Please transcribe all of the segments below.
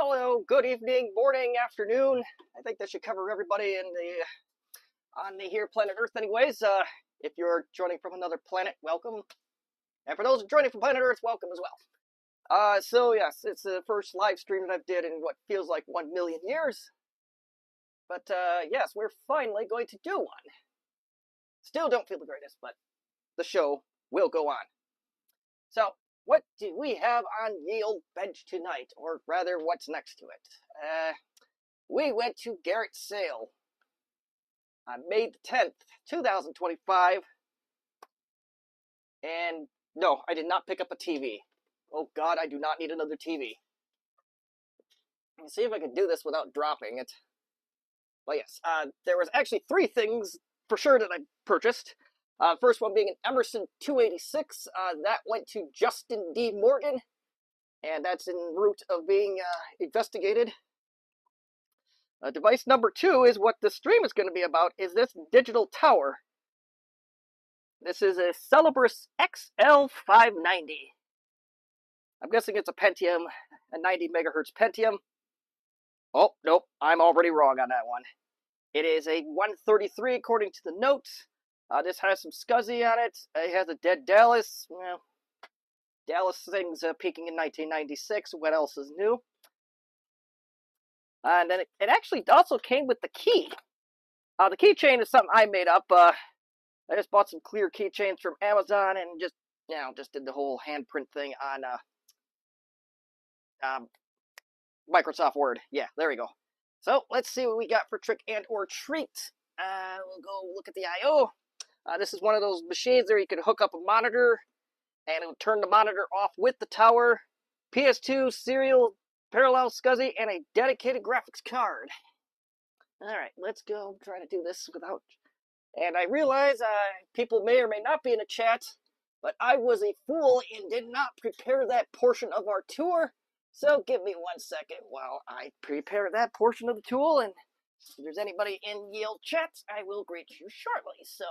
hello, good evening, morning, afternoon. I think that should cover everybody on the here planet Earth anyways. If you're joining from another planet, welcome. And for those joining from planet Earth, welcome as well. So yes, it's the first live stream that I've did in what feels like 1 million years. But yes, we're finally going to do one. Still don't feel the greatest, but the show will go on. So, what do we have on the old bench tonight? Or rather, what's next to it? We went to Garrett's sale on May the 10th, 2025. And no, I did not pick up a TV. Oh God, I do not need another TV. Let's see if I can do this without dropping it. But yes, there was actually 3 things for sure that I purchased. First one being an Emerson 286. That went to Justin D. Morgan, and that's en route of being investigated. Device number 2 is what the stream is going to be about, is this digital tower. This is a Celebris XL590. I'm guessing it's a Pentium, a 90 megahertz Pentium. Oh, nope, I'm already wrong on that one. It is a 133 according to the notes. This has some SCSI on it. It has a dead Dallas. Well, Dallas thing's peaking in 1996. What else is new? And then it actually also came with the key. The keychain is something I made up. I just bought some clear keychains from Amazon and just did the whole handprint thing on Microsoft Word. Yeah, there we go. So let's see what we got for trick and or treat. We'll go look at the I/O. This is one of those machines where you can hook up a monitor and it will turn the monitor off with the tower, PS2, serial, parallel SCSI, and a dedicated graphics card. Alright, let's go try to do this without... And I realize people may or may not be in the chat, but I was a fool and did not prepare that portion of our tour. So give me 1 second while I prepare that portion of the tool, and if there's anybody in Yale chat, I will greet you shortly. So,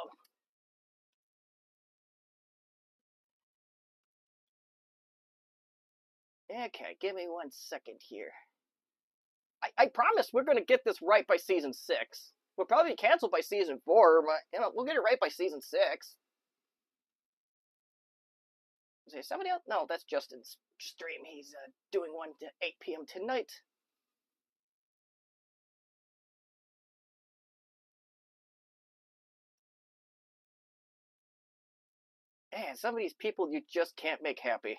okay, give me 1 second here. I promise we're going to get this right by season 6. We'll probably be canceled by season 4, but we'll get it right by season 6. Is there somebody else? No, that's Justin's stream. He's doing one to 8 p.m. tonight. Man, some of these people you just can't make happy.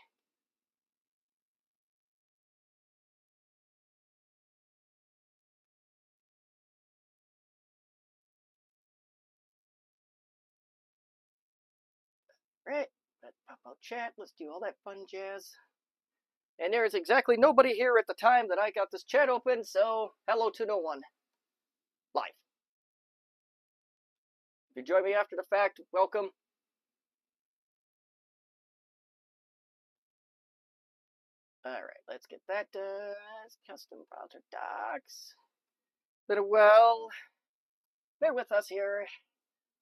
Right, let's pop out chat. Let's do all that fun jazz. And there is exactly nobody here at the time that I got this chat open, so hello to no one. Live. If you join me after the fact, welcome. Alright, let's get that done. Custom browser docs. Well, bear with us here.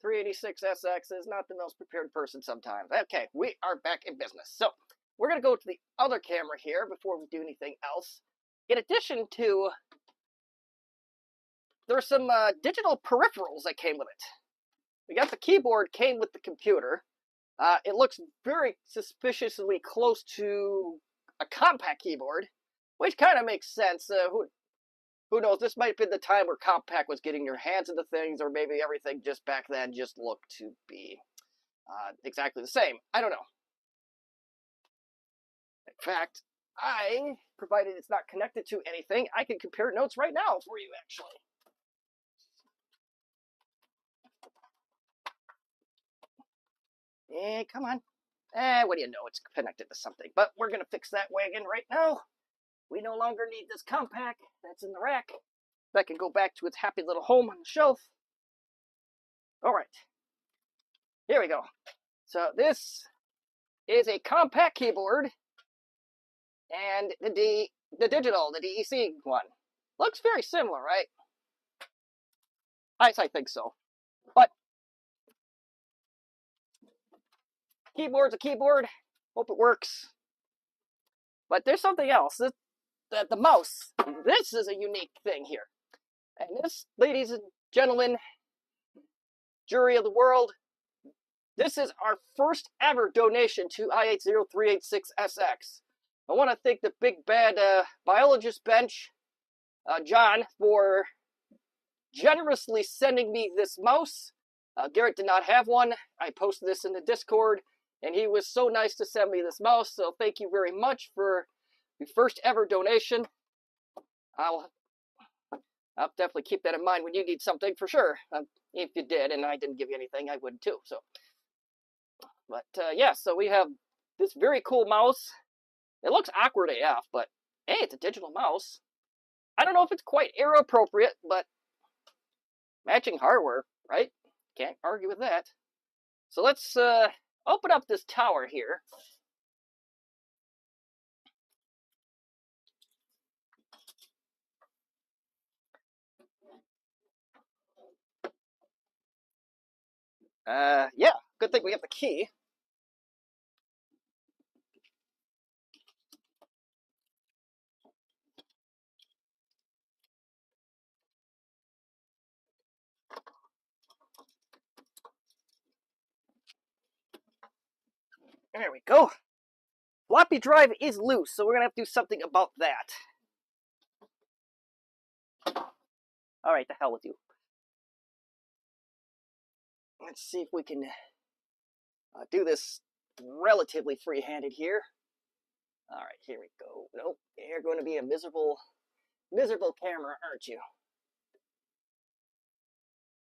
386SX is not the most prepared person sometimes. Okay, we are back in business. So, we're going to go to the other camera here before we do anything else. In addition to, there are some digital peripherals that came with it. We got the keyboard came with the computer. It looks very suspiciously close to a compact keyboard, which kind of makes sense. Who knows? This might have been the time where compact was getting your hands into things, or maybe everything just back then just looked to be exactly the same. I don't know. In fact, provided it's not connected to anything, I can compare notes right now for you, actually. Come on. What do you know? It's connected to something. But we're going to fix that wagon right now. We no longer need this compact that's in the rack. That can go back to its happy little home on the shelf. Alright. Here we go. So this is a compact keyboard. And the digital, the DEC one. Looks very similar, right? I think so. But keyboard's a keyboard. Hope it works. But there's something else. the mouse. This is a unique thing here. And this, ladies and gentlemen, jury of the world, this is our first ever donation to I80386SX. I want to thank the big bad biologist bench, John, for generously sending me this mouse. Garrett did not have one. I posted this in the Discord, and he was so nice to send me this mouse, so thank you very much for the first ever donation. I'll definitely keep that in mind when you need something, for sure. If you did, and I didn't give you anything, I would too. So, but yeah, so we have this very cool mouse. It looks awkward AF, but hey, it's a digital mouse. I don't know if it's quite era appropriate, but matching hardware, right? Can't argue with that. So let's open up this tower here. Yeah, good thing we have the key. There we go. Floppy drive is loose, so we're gonna have to do something about that. Alright, the hell with you. Let's see if we can do this relatively free-handed here. Alright, here we go. Nope, you're going to be a miserable camera, aren't you?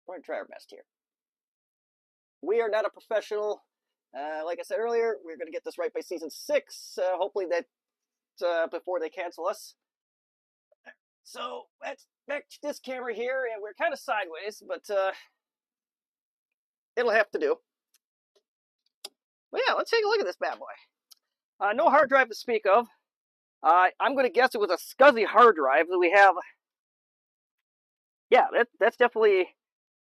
We're gonna try our best here. We are not a professional. Like I said earlier, we're going to get this right by season 6. Hopefully that before they cancel us. So let's back to this camera here, and we're kind of sideways, but it'll have to do. But yeah, let's take a look at this bad boy. No hard drive to speak of. I'm going to guess it was a SCSI hard drive that we have. Yeah, that's definitely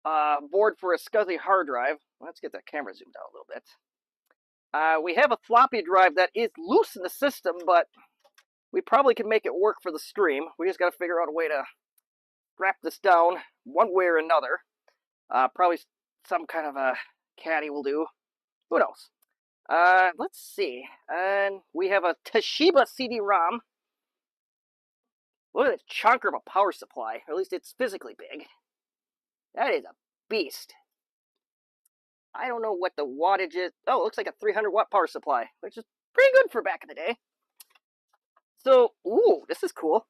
board for a SCSI hard drive. Let's get that camera zoomed out a little bit. We have a floppy drive that is loose in the system, but we probably can make it work for the stream. We just got to figure out a way to wrap this down one way or another. Probably some kind of a caddy will do. Who knows? Let's see. And we have a Toshiba CD-ROM. Look at this chunker of a power supply. Or at least it's physically big. That is a beast. I don't know what the wattage is. Oh, it looks like a 300 watt power supply, which is pretty good for back in the day. So, ooh, this is cool.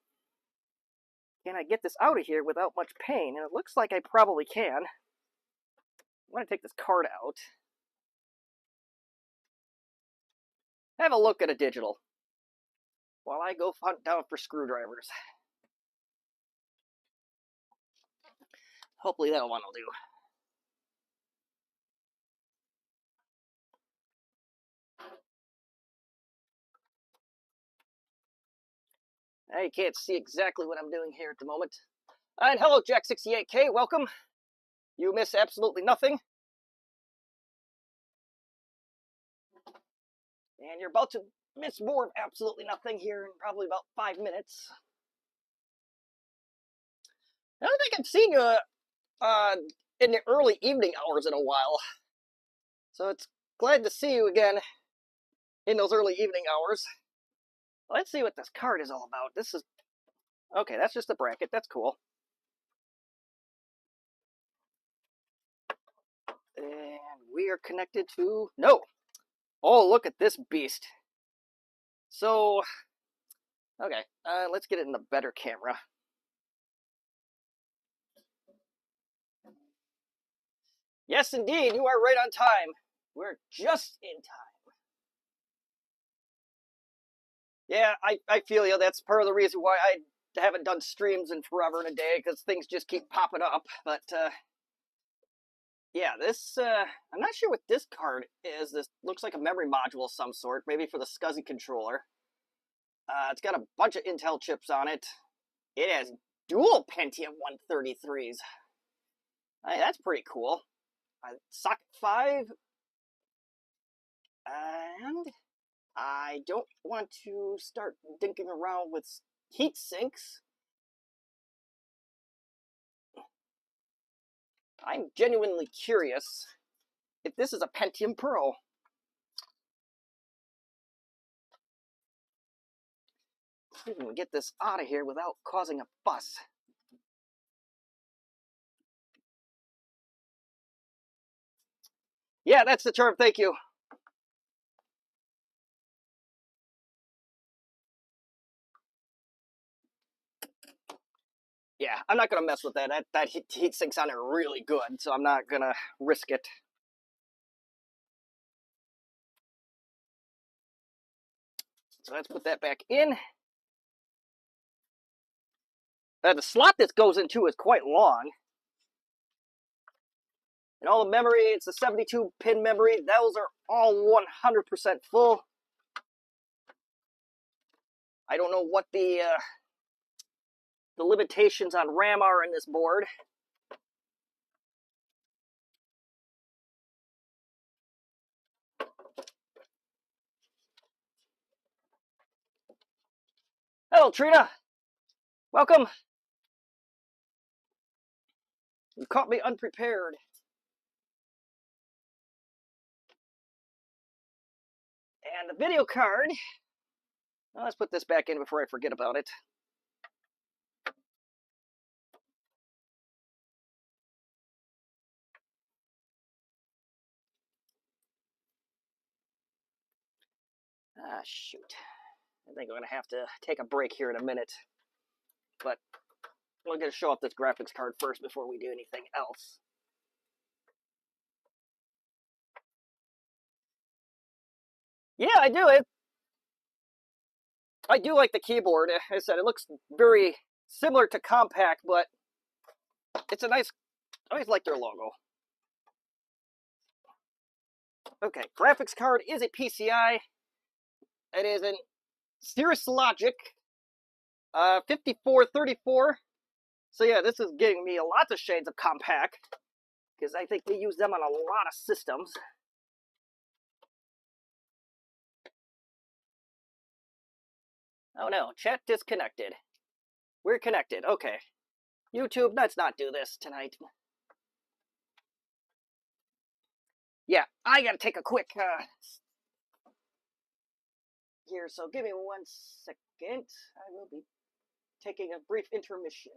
Can I get this out of here without much pain? And it looks like I probably can. I'm going to take this card out. Have a look at a digital while I go hunt down for screwdrivers. Hopefully that one will do. I can't see exactly what I'm doing here at the moment. And hello, Jack68K, welcome. You miss absolutely nothing. And you're about to miss more of absolutely nothing here in probably about 5 minutes. I don't think I've seen you in the early evening hours in a while. So it's glad to see you again in those early evening hours. Let's see what this card is all about. This is... Okay, that's just a bracket. That's cool. And we are connected to... No! Oh, look at this beast. So... Okay, let's get it in the better camera. Yes, indeed, you are right on time. We're just in time. Yeah, I feel you. That's part of the reason why I haven't done streams in forever and a day, because things just keep popping up. But, yeah, this, I'm not sure what this card is. This looks like a memory module of some sort, maybe for the SCSI controller. It's got a bunch of Intel chips on it. It has dual Pentium 133s. Hey, that's pretty cool. Socket 5. And I don't want to start dinking around with heat sinks. I'm genuinely curious if this is a Pentium Pro. See if we can get this out of here without causing a fuss. Yeah, that's the term, thank you. Yeah, I'm not going to mess with that. That heat sinks on it really good, so I'm not going to risk it. So let's put that back in. The slot this goes into is quite long. And all the memory, it's a 72-pin memory. Those are all 100% full. I don't know what the limitations on RAM are in this board. Hello, Trina. Welcome. You caught me unprepared. And the video card. Well, let's put this back in before I forget about it. Ah, shoot. I think I'm going to have to take a break here in a minute. But we're going to show off this graphics card first before we do anything else. Yeah, I do it. I do like the keyboard. As I said, it looks very similar to Compaq, but it's a nice... I always like their logo. Okay, graphics card is a PCI. It is an Cirrus Logic 5434. So yeah, this is giving me lots of shades of Compaq, because I think they use them on a lot of systems. Oh no, chat disconnected. We're connected, okay. YouTube, let's not do this tonight. Yeah, I gotta take a quick here, so give me 1 second. I will be taking a brief intermission.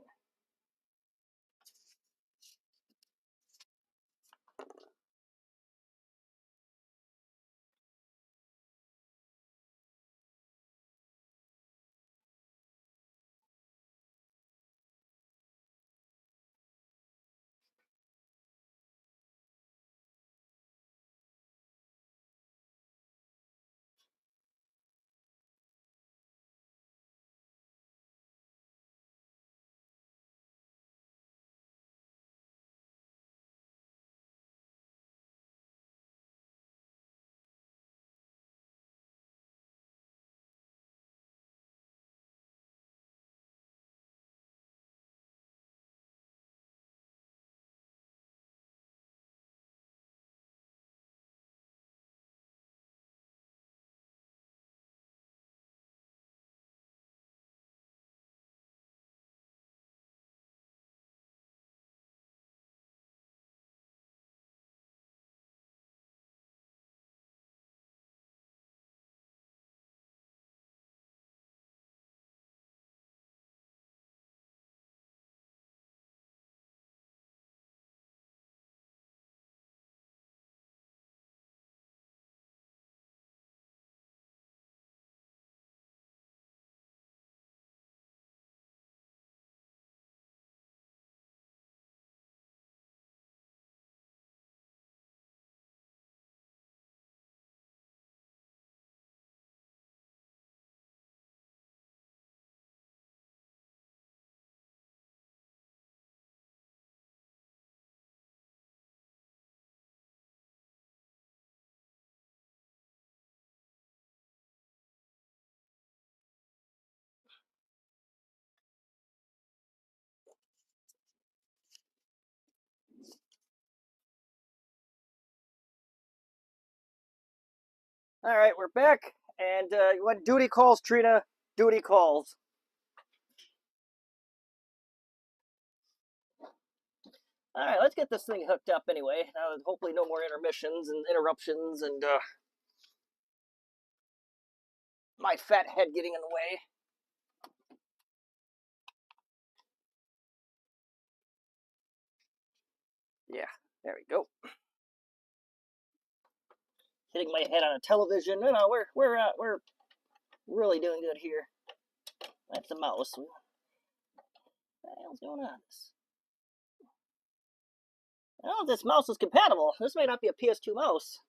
All right, we're back, and what duty calls, Trina? Duty calls. Alright, let's get this thing hooked up anyway. Now, hopefully no more intermissions and interruptions and my fat head getting in the way. Yeah, there we go. Hitting my head on a television. No, we're really doing good here. That's the mouse. What the hell's going on? I don't know if this mouse is compatible. This may not be a PS2 mouse.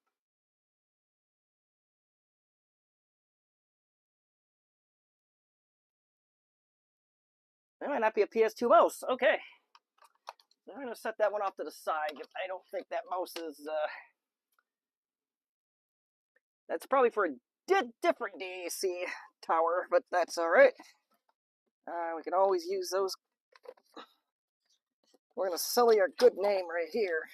It might not be a PS2 mouse. Okay. I'm going to set that one off to the side because I don't think that mouse is... That's probably for a different DEC tower, but that's alright. We can always use those. We're going to sully our good name right here.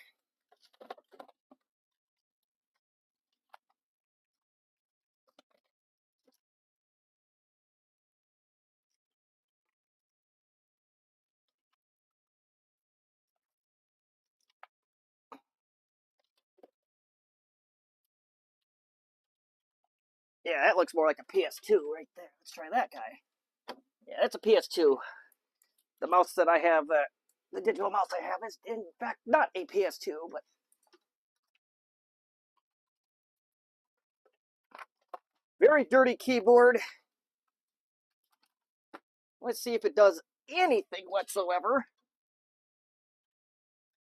Yeah, that looks more like a PS2 right there. Let's try that guy. Yeah, that's a PS2. The mouse that I have, the digital mouse I have is, in fact, not a PS2, but... Very dirty keyboard. Let's see if it does anything whatsoever.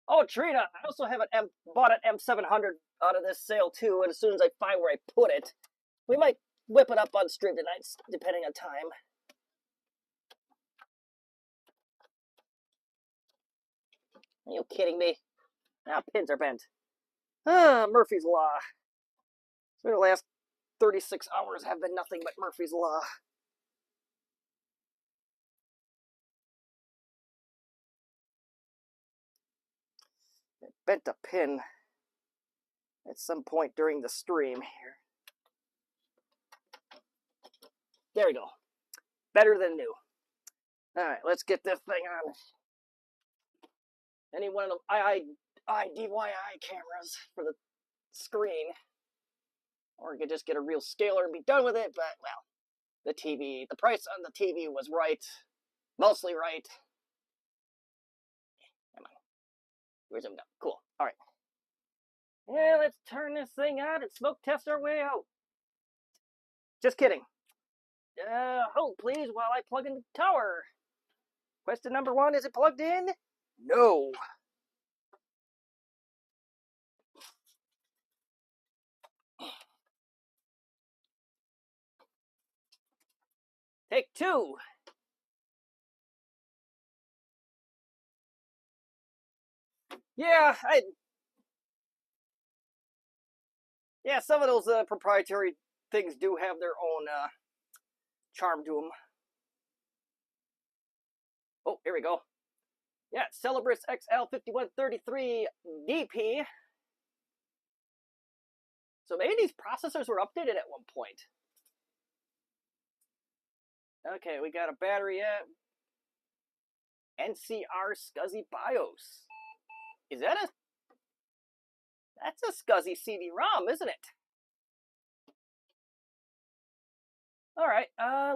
Oh, Trina, I also have bought an M700 out of this sale too, and as soon as I find where I put it, we might whip it up on stream tonight, depending on time. Are you kidding me? Now pins are bent. Murphy's Law. So the last 36 hours have been nothing but Murphy's Law. It bent a pin at some point during the stream here. There we go. Better than new. Alright, let's get this thing on. Any one of them DYI cameras for the screen. Or you could just get a real scaler and be done with it, but, well, the price on the TV was right. Mostly right. Come on. Where's it go? Cool. Alright. Yeah, let's turn this thing on and smoke test our way out. Just kidding. Hold please while I plug in the tower. Question number 1, is it plugged in? No. Take 2. Yeah, some of those proprietary things do have their own charm to them. Oh, here we go. Yeah, Celebris XL590 DP. So maybe these processors were updated at one point. Okay, we got a battery at NCR SCSI BIOS. Is that a... That's a SCSI CD-ROM, isn't it? Alright,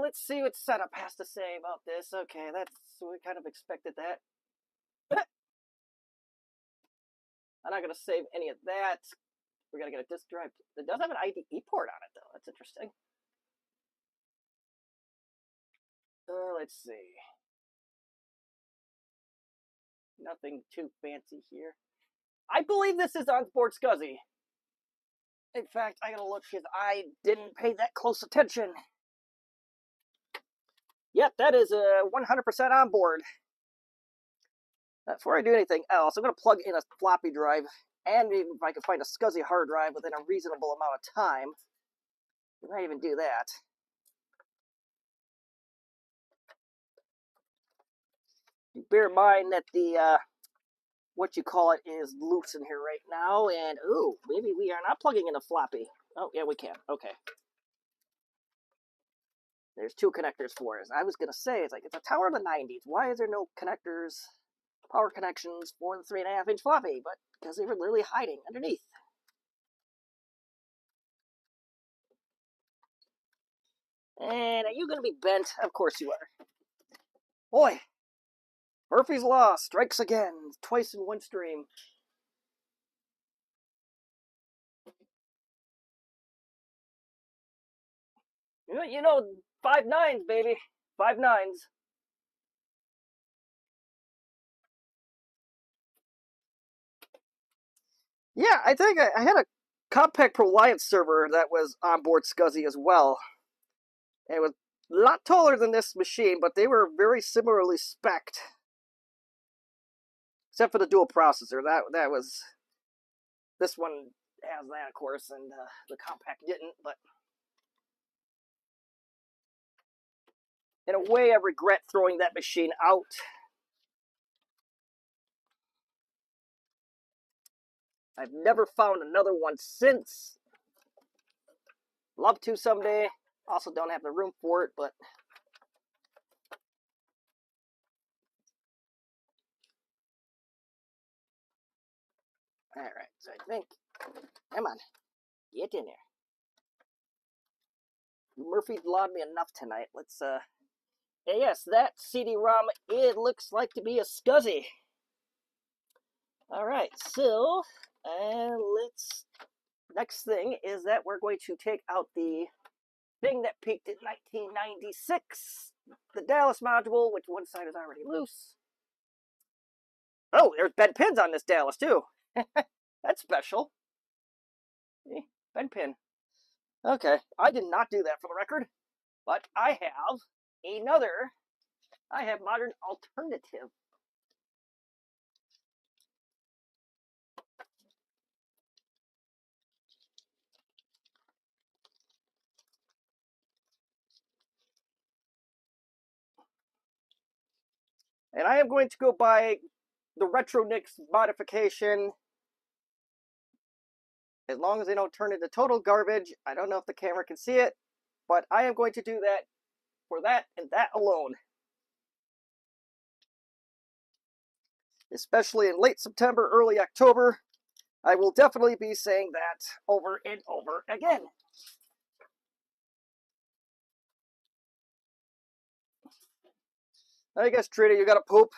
let's see what setup has to say about this. Okay, we kind of expected that. I'm not going to save any of that. We're going to get a disk drive. It does have an IDE port on it, though. That's interesting. Let's see. Nothing too fancy here. I believe this is onboard SCSI. In fact, I gotta look because I didn't pay that close attention. Yep, that is 100% on board. Before I do anything else, I'm going to plug in a floppy drive, and even if I can find a SCSI hard drive within a reasonable amount of time, I might even do that. Bear in mind that the, what you call it is loose in here right now, and, ooh, maybe we are not plugging in a floppy. Oh, yeah, we can. Okay. There's 2 connectors for it. I was going to say, it's like, it's a tower of the 90s. Why is there no connectors? power connections for the 3.5-inch floppy, but because they were literally hiding underneath. And are you going to be bent? Of course you are. Boy, Murphy's Law strikes again, twice in one stream. You know, 5.9s, baby. 5.9s. Yeah, I think I had a Compact Pro Alliance server that was onboard SCSI as well. It was a lot taller than this machine, but they were very similarly spec'd. Except for the dual processor. That was... This one has that, of course, and the Compact didn't, but... In a way, I regret throwing that machine out. I've never found another one since. Love to someday. Also don't have the room for it, but... Alright, so I think... Come on. Get in there. Murphy lawed me enough tonight. Let's, yes, that CD-ROM, it looks like to be a SCSI. Alright, so... let's... Next thing is that we're going to take out the thing that peaked in 1996. The Dallas module, which one side is already loose. Oh, there's bent pins on this Dallas, too. That's special. Bent pin. Okay, I did not do that for the record. But I have another. I have Modern Alternative. And I am going to go buy the Retronix modification. As long as they don't turn into total garbage. I don't know if the camera can see it. But I am going to do that for that and that alone. Especially in late September, early October. I will definitely be saying that over and over again. I guess, Trina, you gotta poop.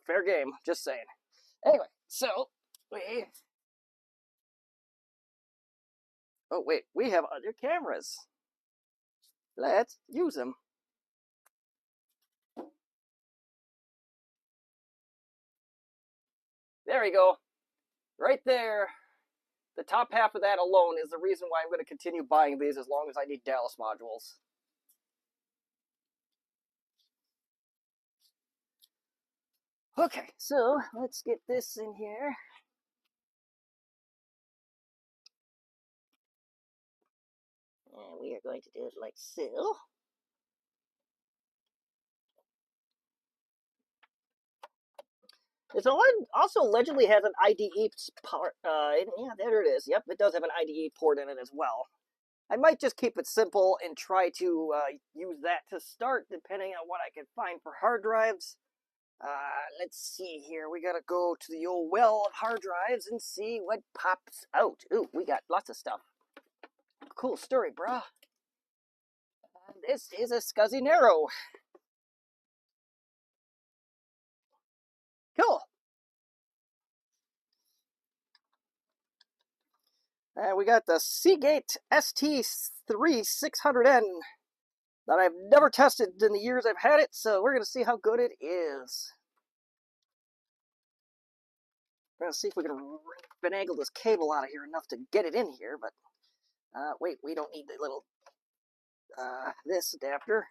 Fair game, just saying. Anyway, so we... Oh, wait, we have other cameras. Let's use them. There we go. Right there. The top half of that alone is the reason why I'm going to continue buying these as long as I need Dallas modules. Okay, so let's get this in here. And we are going to do it like so. It also allegedly has an IDE part. Yeah, there it is. Yep, it does have an IDE port in it as well. I might just keep it simple and try to use that to start, depending on what I can find for hard drives. Let's see here. We gotta go to the old well of hard drives and see what pops out. Ooh, we got lots of stuff. Cool story, brah. This is a SCSI Narrow. Cool. We got the Seagate ST2E10 that I've never tested in the years I've had it, so we're going to see how good it is. We're going to see if we can finagle this cable out of here enough to get it in here, but wait, we don't need the little this adapter.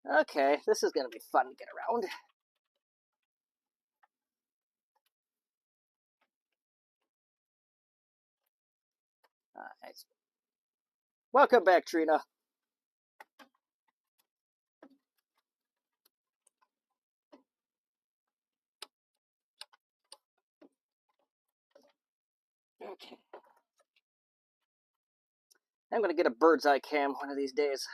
Okay, this is going to be fun to get around. Nice. Welcome back, Trina. Okay. I'm going to get a bird's eye cam one of these days.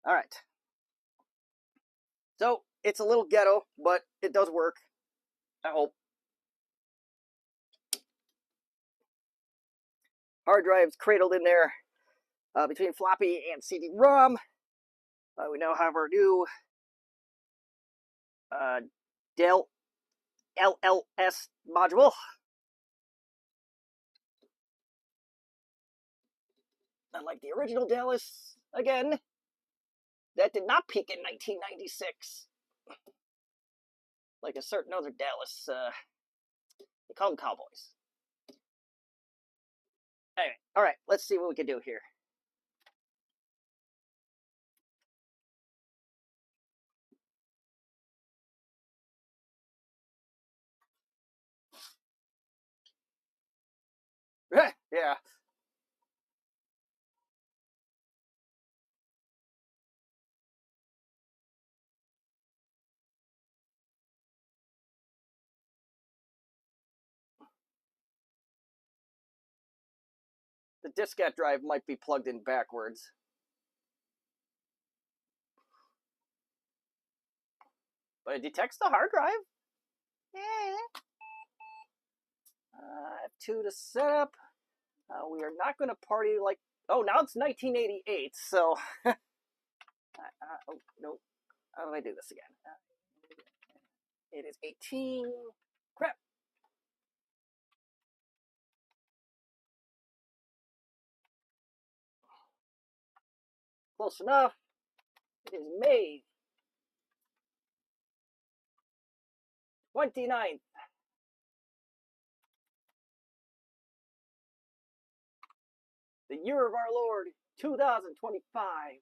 All right. So, it's a little ghetto, but it does work. I hope. Hard drives cradled in there between floppy and CD-ROM. We now have our new Dell LLS module. Unlike the original Dallas, again, that did not peak in 1996. Like a certain other Dallas, they call them cowboys. Anyway, all right, let's see what we can do here. Yeah. The diskette drive might be plugged in backwards. But it detects the hard drive. Yeah. I have 2 to set up. We are not going to party like... Oh, now it's 1988, so... oh, no. How do I do this again? It is 18... Crap. Close enough. It is May 29th. The year of our Lord, 2025.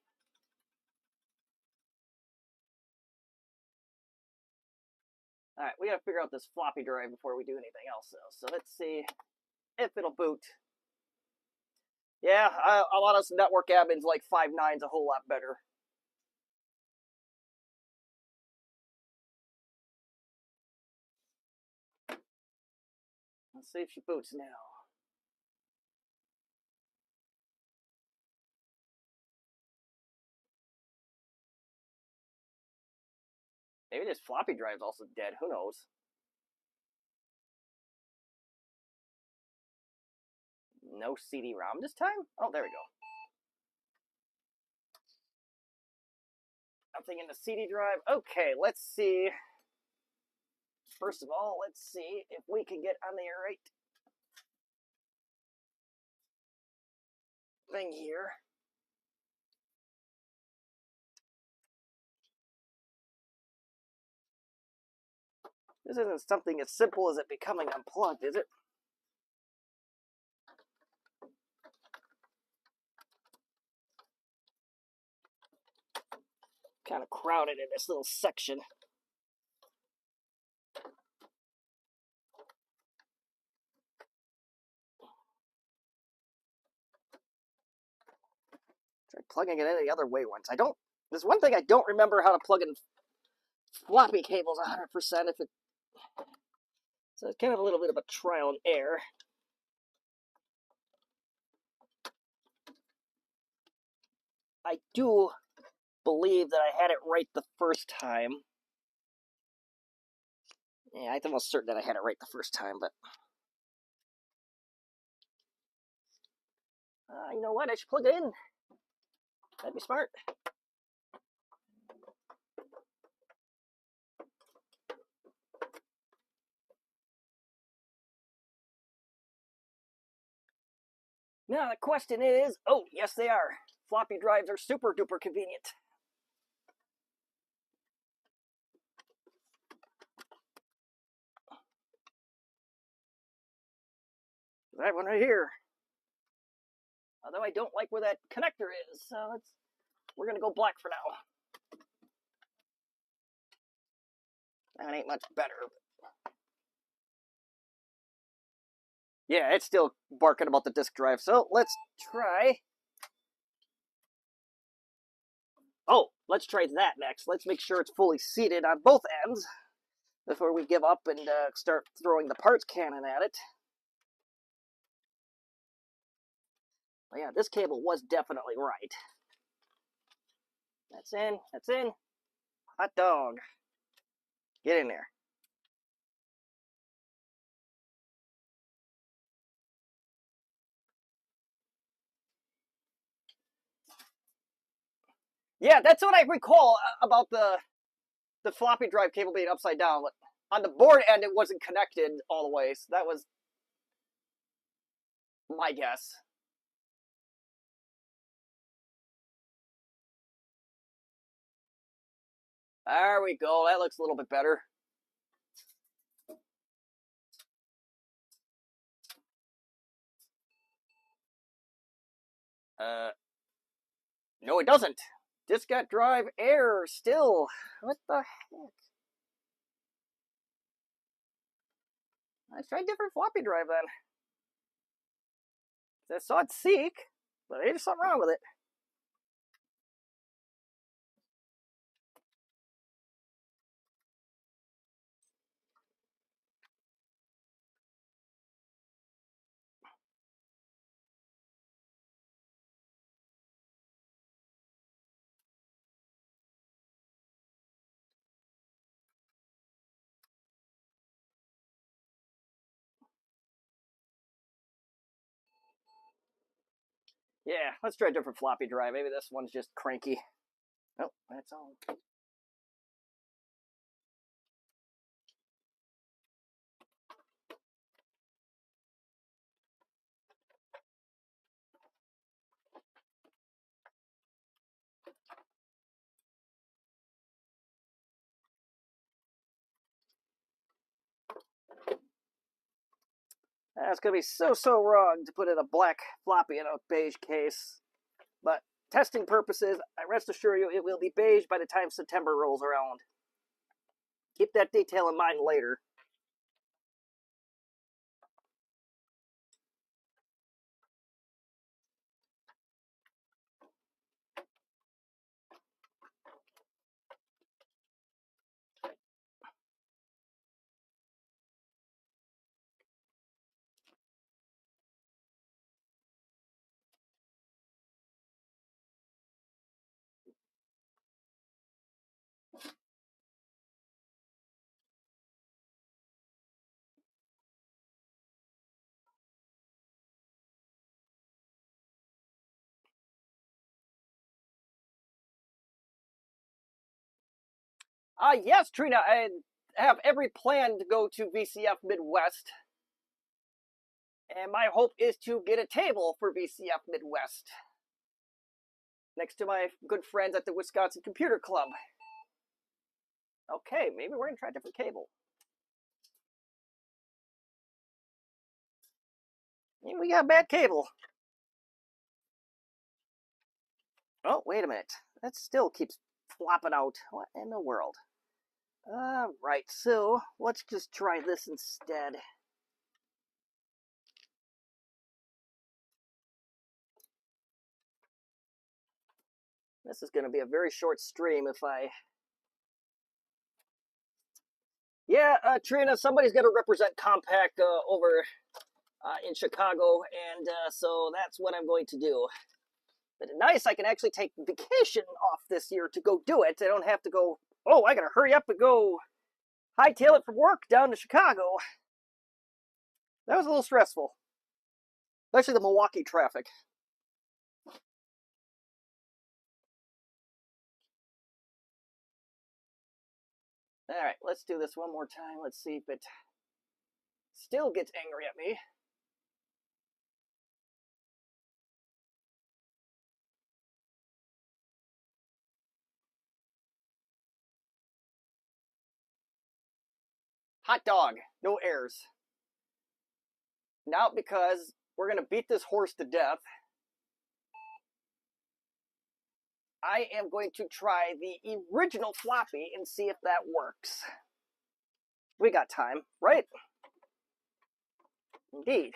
All right, we got to figure out this floppy drive before we do anything else, though. So let's see if it'll boot. Yeah, a lot of us network admins like 5.9's a whole lot better. Let's see if she boots now. Maybe this floppy drive's also dead. Who knows? No CD-ROM this time? Oh, there we go. Nothing in the CD drive. Okay, let's see. First of all, let's see if we can get on the right thing here. This isn't something as simple as it becoming unplugged, is it? Kind of crowded in this little section. Try plugging it any other way once. There's one thing I don't remember how to plug in floppy cables 100% if it... So it's kind of a little bit of a trial and error. I do believe that I had it right the first time. Yeah, I'm almost certain that I had it right the first time, but... you know what? I should plug it in. That'd be smart. Now the question is, oh, yes they are. Floppy drives are super duper convenient. That one right here. Although I don't like where that connector is, so we're gonna go black for now. That ain't much better. Yeah, it's still barking about the disk drive, so let's try... Oh, let's try that next. Let's make sure it's fully seated on both ends before we give up and start throwing the parts cannon at it. But yeah, this cable was definitely right. That's in, that's in. Hot dog. Get in there. Yeah, that's what I recall about the floppy drive cable being upside down. On the board end, it wasn't connected all the way, so that was my guess. There we go. That looks a little bit better. No, it doesn't. Diskette drive error still. What the heck? Let's try a different floppy drive then. I saw it seek, but there's something wrong with it. Yeah, let's try a different floppy drive. Maybe this one's just cranky. Oh, that's all. That's going to be so wrong to put in a black floppy in a beige case. But testing purposes, I rest assure you it will be beige by the time September rolls around. Keep that detail in mind later. Yes, Trina, I have every plan to go to VCF Midwest. And my hope is to get a table for VCF Midwest. Next to my good friends at the Wisconsin Computer Club. Okay, maybe we're going to try a different cable. Maybe we got a bad cable. Oh, wait a minute. That still keeps flopping out. What in the world? Right, so let's just try this instead. This is going to be a very short stream if I... Yeah, Trina, somebody's got to represent Compact over in Chicago, and so that's what I'm going to do. But nice, I can actually take vacation off this year to go do it. I don't have to go, oh, I got to hurry up and go hightail it from work down to Chicago. That was a little stressful. Especially the Milwaukee traffic. All right, let's do this one more time. Let's see if it still gets angry at me. Hot dog, no errors. Now because we're going to beat this horse to death, I am going to try the original floppy and see if that works. We got time, right? Indeed.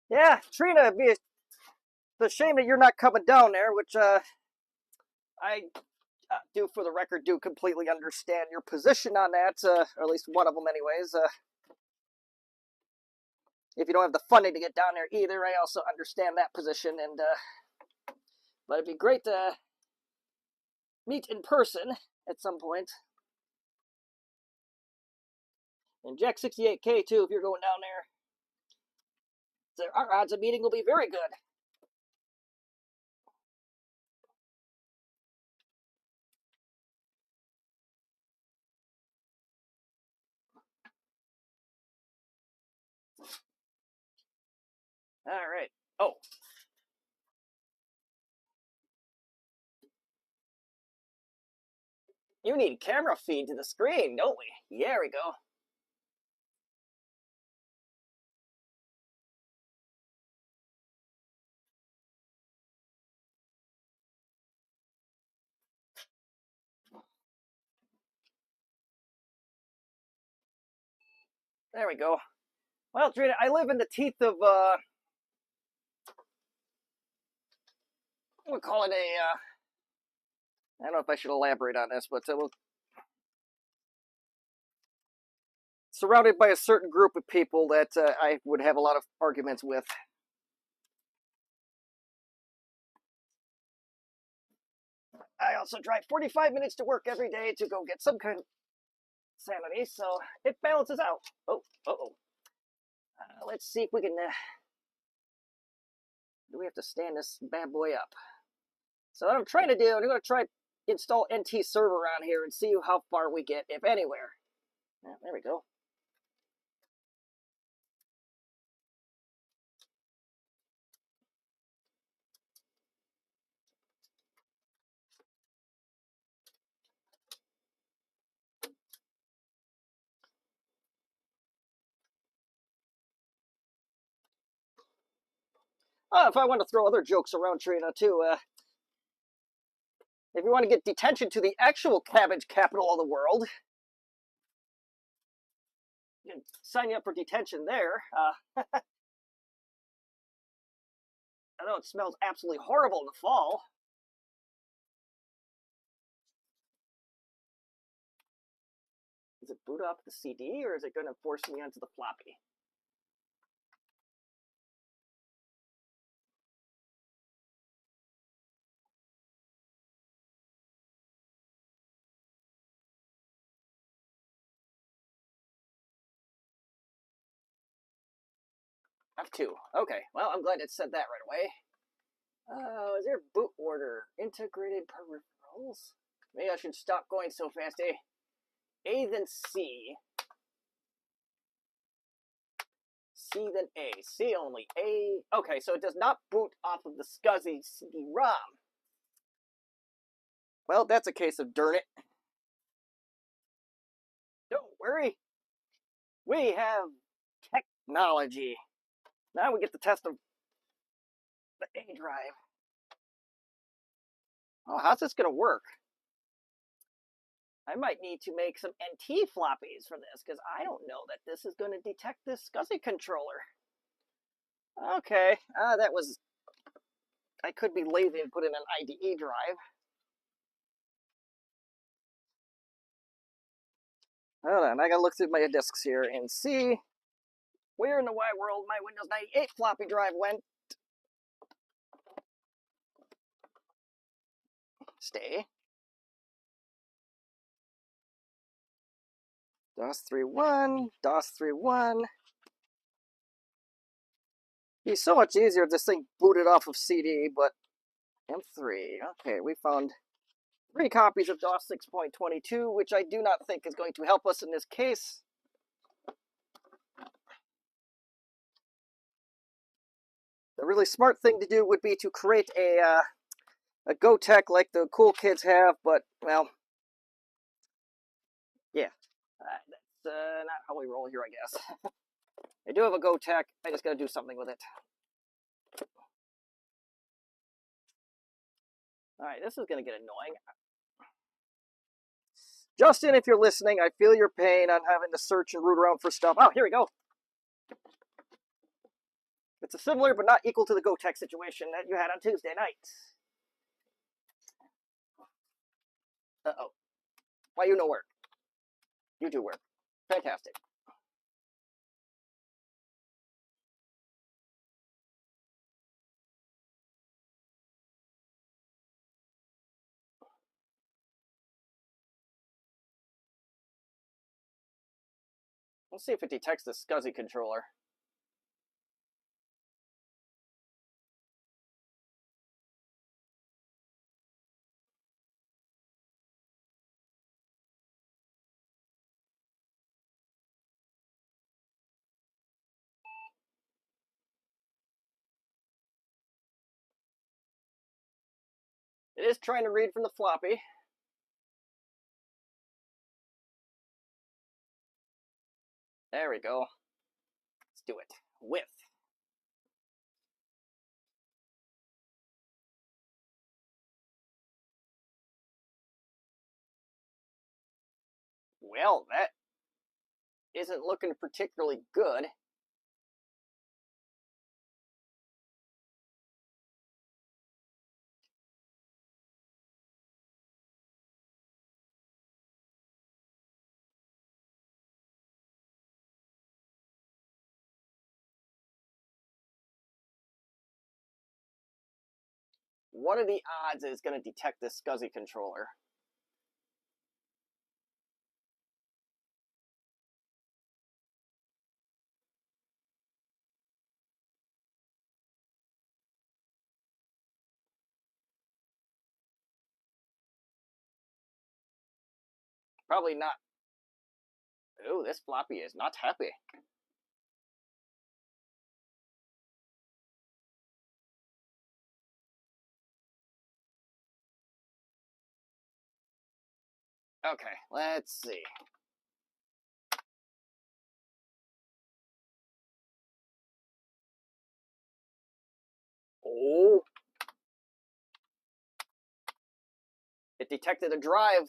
Yeah, Trina, it's a shame that you're not coming down there, which I do, for the record, do completely understand your position on that, or at least one of them anyways. If you don't have the funding to get down there either, I also understand that position, and but it'd be great to meet in person at some point. And Jack 68K too, if you're going down there. So our odds of meeting will be very good. All right. Oh. You need camera feed to the screen, don't we? Yeah, there we go. There we go. Well, Trina, I live in the teeth of, we'll call it I don't know if I should elaborate on this, but we'll surrounded by a certain group of people that I would have a lot of arguments with. I also drive 45 minutes to work every day to go get some kind of sanity, so it balances out. Oh, uh-oh. Let's see if we can... do we have to stand this bad boy up? So what I'm trying to do, I'm going to try install NT server around here and see how far we get, if anywhere. There we go. Oh, if I want to throw other jokes around Trina too, if you want to get detention to the actual cabbage capital of the world, you can sign you up for detention there. I know it smells absolutely horrible in the fall. Is it boot up the CD, or is it going to force me onto the floppy? F2. Okay, well, I'm glad it said that right away. Is there boot order? Integrated peripherals? Maybe I should stop going so fast, eh? A then C. C then A. C only. A. Okay, so it does not boot off of the SCSI CD-ROM. Well, that's a case of darn it. Don't worry. We have technology. Now we get the test of the A drive. Oh, how's this going to work? I might need to make some NT floppies for this, because I don't know that this is going to detect this SCSI controller. Okay, that was... I could be lazy and put in an IDE drive. Hold on, I gotta look through my disks here and see where in the wide world my Windows 98 floppy drive went. Stay. DOS 3.1, DOS 3.1. It'd be so much easier if this thing booted off of CD, but M3. Okay, we found 3 copies of DOS 6.22, which I do not think is going to help us in this case. The really smart thing to do would be to create a GoTech like the cool kids have, but, well, yeah. That's not how we roll here, I guess. I do have a GoTech. I just got to do something with it. Alright, this is going to get annoying. Justin, if you're listening, I feel your pain on having to search and root around for stuff. Oh, here we go. It's a similar but not equal to the GoTech situation that you had on Tuesday night. Uh-oh. Why you no work? You do work. Fantastic. Let's see if it detects the SCSI controller. It is trying to read from the floppy. There we go. Let's do it. With. Well, that isn't looking particularly good. What are the odds it's going to detect this SCSI controller? Probably not. Oh, this floppy is not happy. Okay, let's see. Oh. It detected a drive.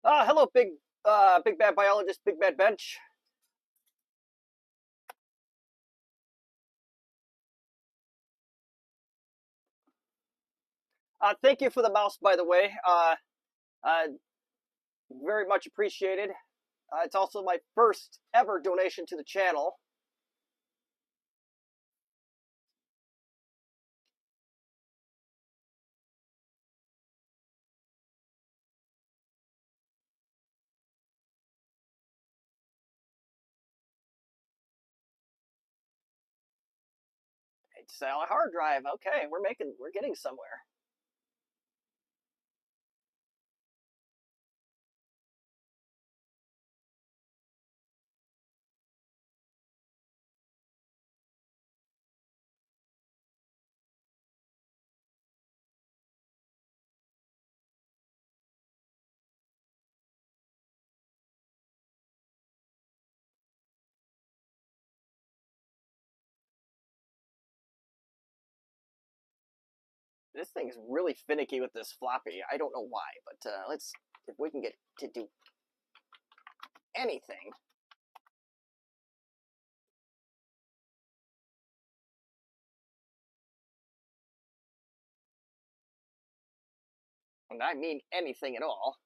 Hello, big bad biologist, big bad bench. Thank you for the mouse, by the way. Very much appreciated. It's also my first ever donation to the channel. It's a hard drive. Okay, we're getting somewhere. This thing is really finicky with this floppy. I don't know why, but let's if we can get to do anything. And I mean anything at all.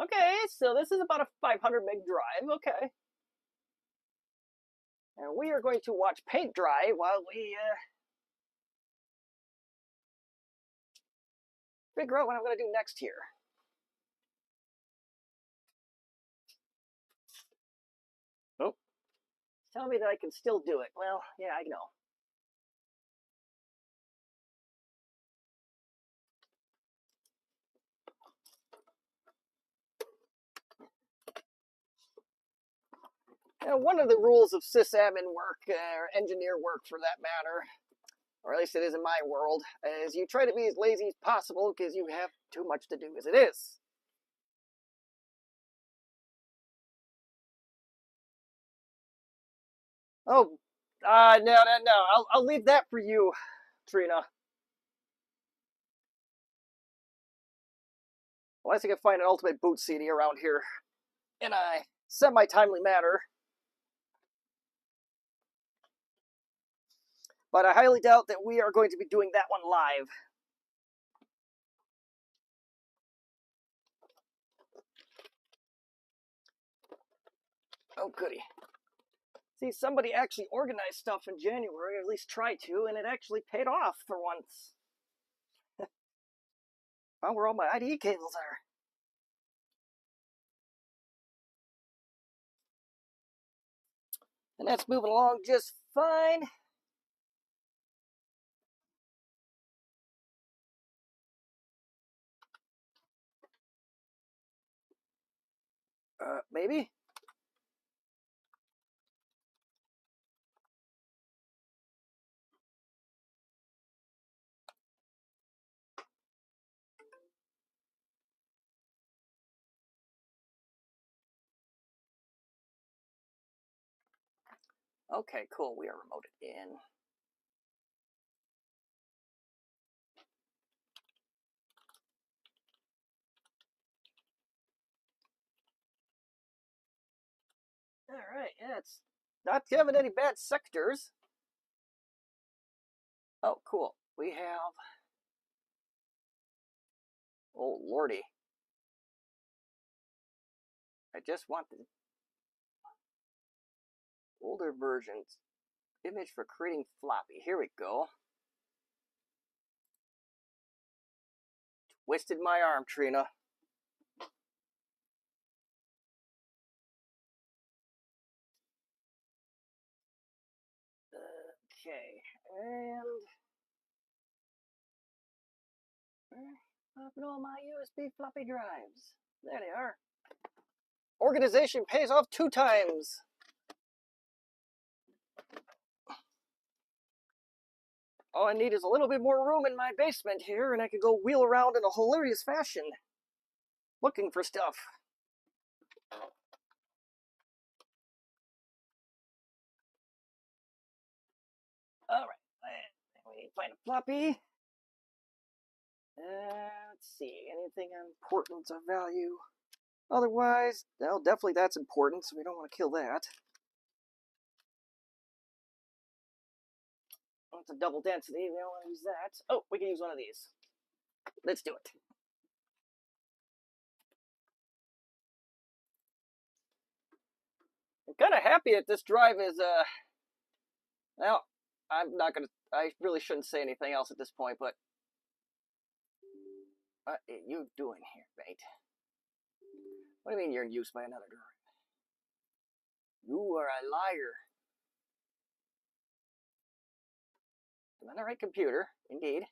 Okay, so this is about a 500 meg drive. Okay. And we are going to watch paint dry while we figure out what I'm going to do next here. Oh, tell me that I can still do it. Well, yeah, I know. And one of the rules of sysadmin work, or engineer work for that matter, or at least it is in my world, is you try to be as lazy as possible because you have too much to do as it is. Oh, no. I'll leave that for you, Trina. Unless I can find an Ultimate Boot CD around here in a semi-timely manner. But I highly doubt that we are going to be doing that one live. Oh, goody. See, somebody actually organized stuff in January, or at least tried to, and it actually paid off for once. Found where all my IDE cables are. And that's moving along just fine. Maybe? Okay, cool. We are remoted in. Alright, yeah, it's not having any bad sectors. Oh, cool. We have... Oh, lordy. I just want the older versions. Image for creating floppy. Here we go. Twisted my arm, Trina. Okay, and... Popping all my USB floppy drives. There they are. Organization pays off 2 times. All I need is a little bit more room in my basement here, and I could go wheel around in a hilarious fashion, looking for stuff. All right, we need to find a floppy. Let's see, anything important of value? Otherwise, well, definitely that's important, so we don't want to kill that. That's a double density, we don't want to use that. Oh, we can use one of these. Let's do it. I'm kind of happy that this drive is, well, I'm not going to, I really shouldn't say anything else at this point, but what are you doing here, mate? What do you mean you're in use by another drive? You are a liar. I'm on the right computer, indeed.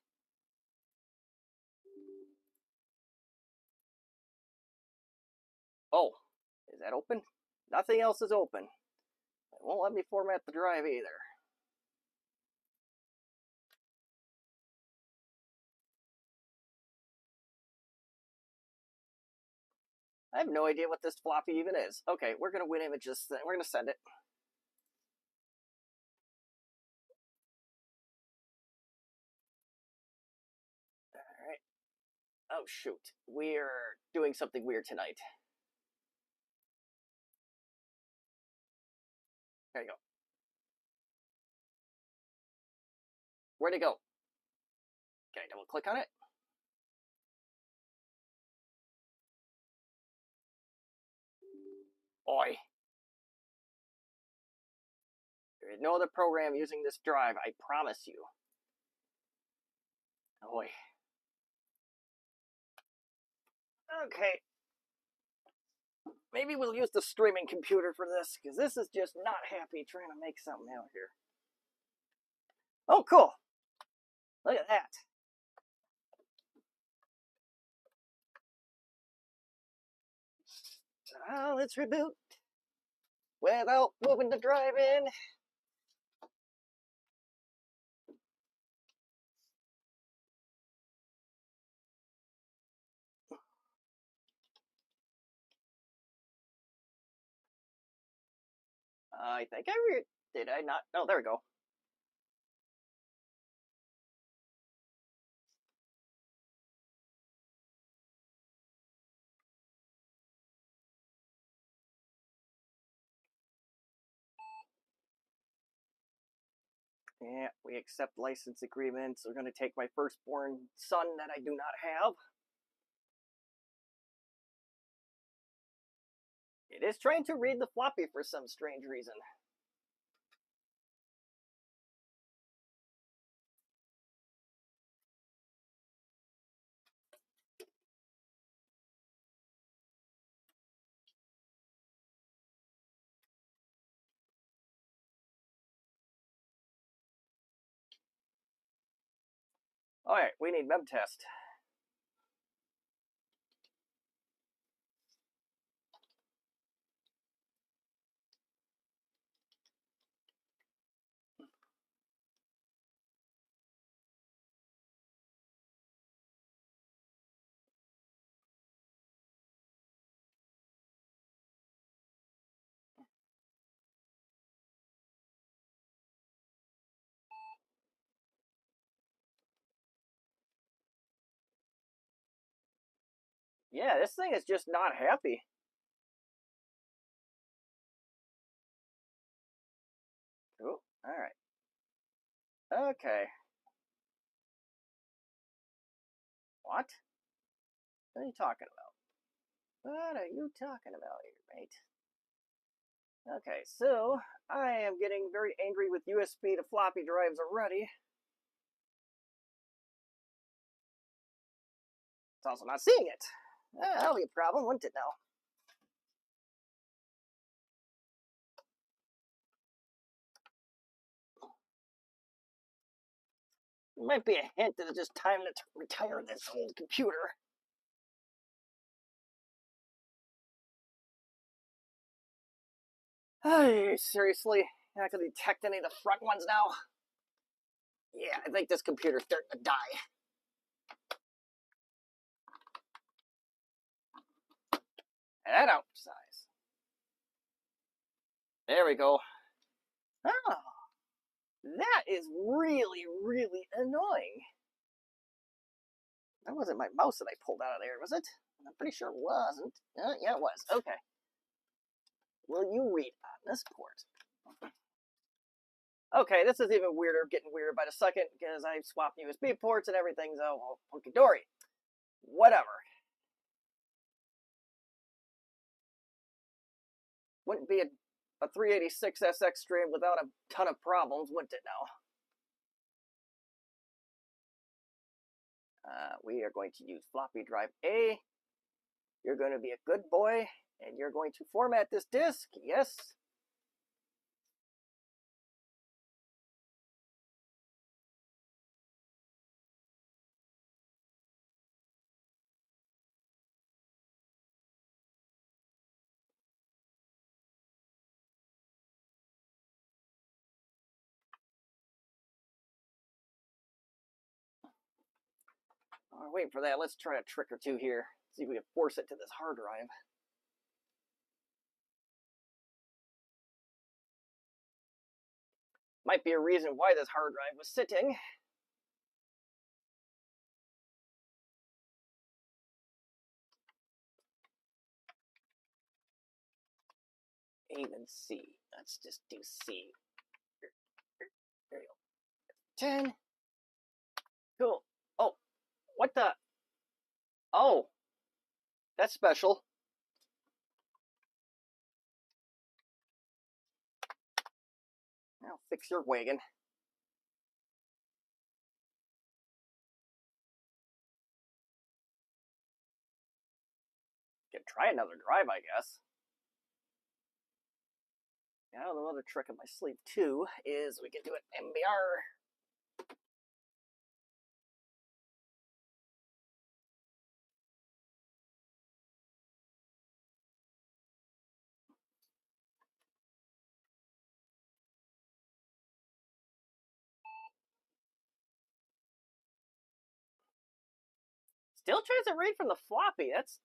Oh, is that open? Nothing else is open. It won't let me format the drive either. I have no idea what this floppy even is. Okay, we're going to win images. We're going to send it. All right. Oh, shoot. We're doing something weird tonight. There you go. Where'd it go? Can I double click on it? Oi. no other program using this drive, I promise you. Oh boy. Okay. Maybe we'll use the streaming computer for this, because this is just not happy trying to make something out here. Oh, cool. Look at that. Let's reboot without moving the drive in. I think did I not? Oh, there we go. Yeah, we accept license agreements. We're going to take my firstborn son that I do not have. It is trying to read the floppy for some strange reason. Alright, we need mem test. Yeah, this thing is just not happy. Oh, alright. Okay. What? What are you talking about? What are you talking about here, mate? Okay, so I am getting very angry with USB to floppy drives already. It's also not seeing it. That'll be a problem, wouldn't it now? It might be a hint that it's just time to retire this old computer. Hey, seriously? You're not going to detect any of the front ones now? Yeah, I think this computer's starting to die. And out size. There we go. Oh, that is really, really annoying. That wasn't my mouse that I pulled out of there, was it? I'm pretty sure it wasn't. Yeah, it was. Okay. Will you read on this port? Okay, this is even weirder, getting weirder by the second, because I've swapped USB ports and everything's all hunky-dory. Whatever. Wouldn't be a 386SX stream without a ton of problems, wouldn't it now? We are going to use floppy drive A. You're going to be a good boy, and you're going to format this disk. Yes. While we're waiting for that, let's try a trick or two here. See if we can force it to this hard drive. Might be a reason why this hard drive was sitting. Even C. Let's just do C. There you go. 10. Cool. Oh, what the? Oh, that's special. Now Fix your wagon. Can try another drive, I guess. Now, another trick up my sleeve, too, is we can do an MBR. Still tries to read from the floppy. That's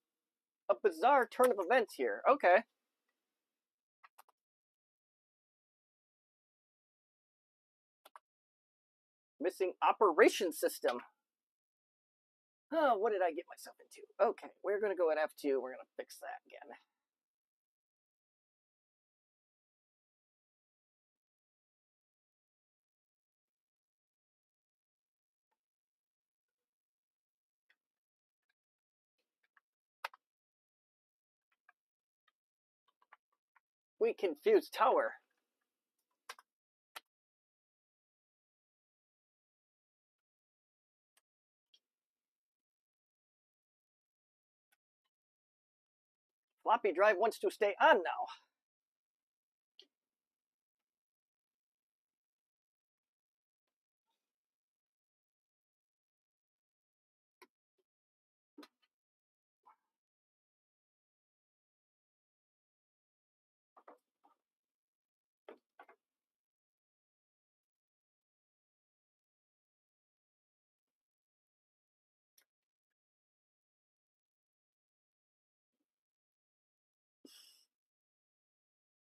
a bizarre turn of events here. Okay. Missing operation system. Oh, what did I get myself into? Okay, we're going to go at F2. We're going to fix that again. We confused tower. Floppy drive wants to stay on now.